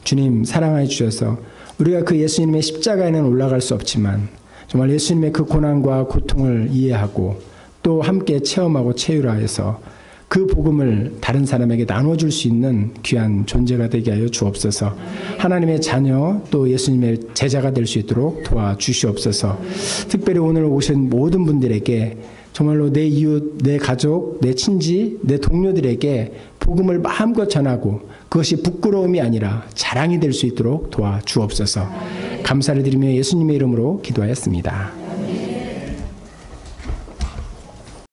주님 사랑해 주셔서 우리가 그 예수님의 십자가에는 올라갈 수 없지만 정말 예수님의 그 고난과 고통을 이해하고 또 함께 체험하고 체휼하여서 그 복음을 다른 사람에게 나눠줄 수 있는 귀한 존재가 되게 하여 주옵소서. 하나님의 자녀 또 예수님의 제자가 될 수 있도록 도와주시옵소서. 특별히 오늘 오신 모든 분들에게 정말로 내 이웃, 내 가족, 내 친지, 내 동료들에게 복음을 마음껏 전하고 그것이 부끄러움이 아니라 자랑이 될 수 있도록 도와주옵소서. 감사를 드리며 예수님의 이름으로 기도하였습니다.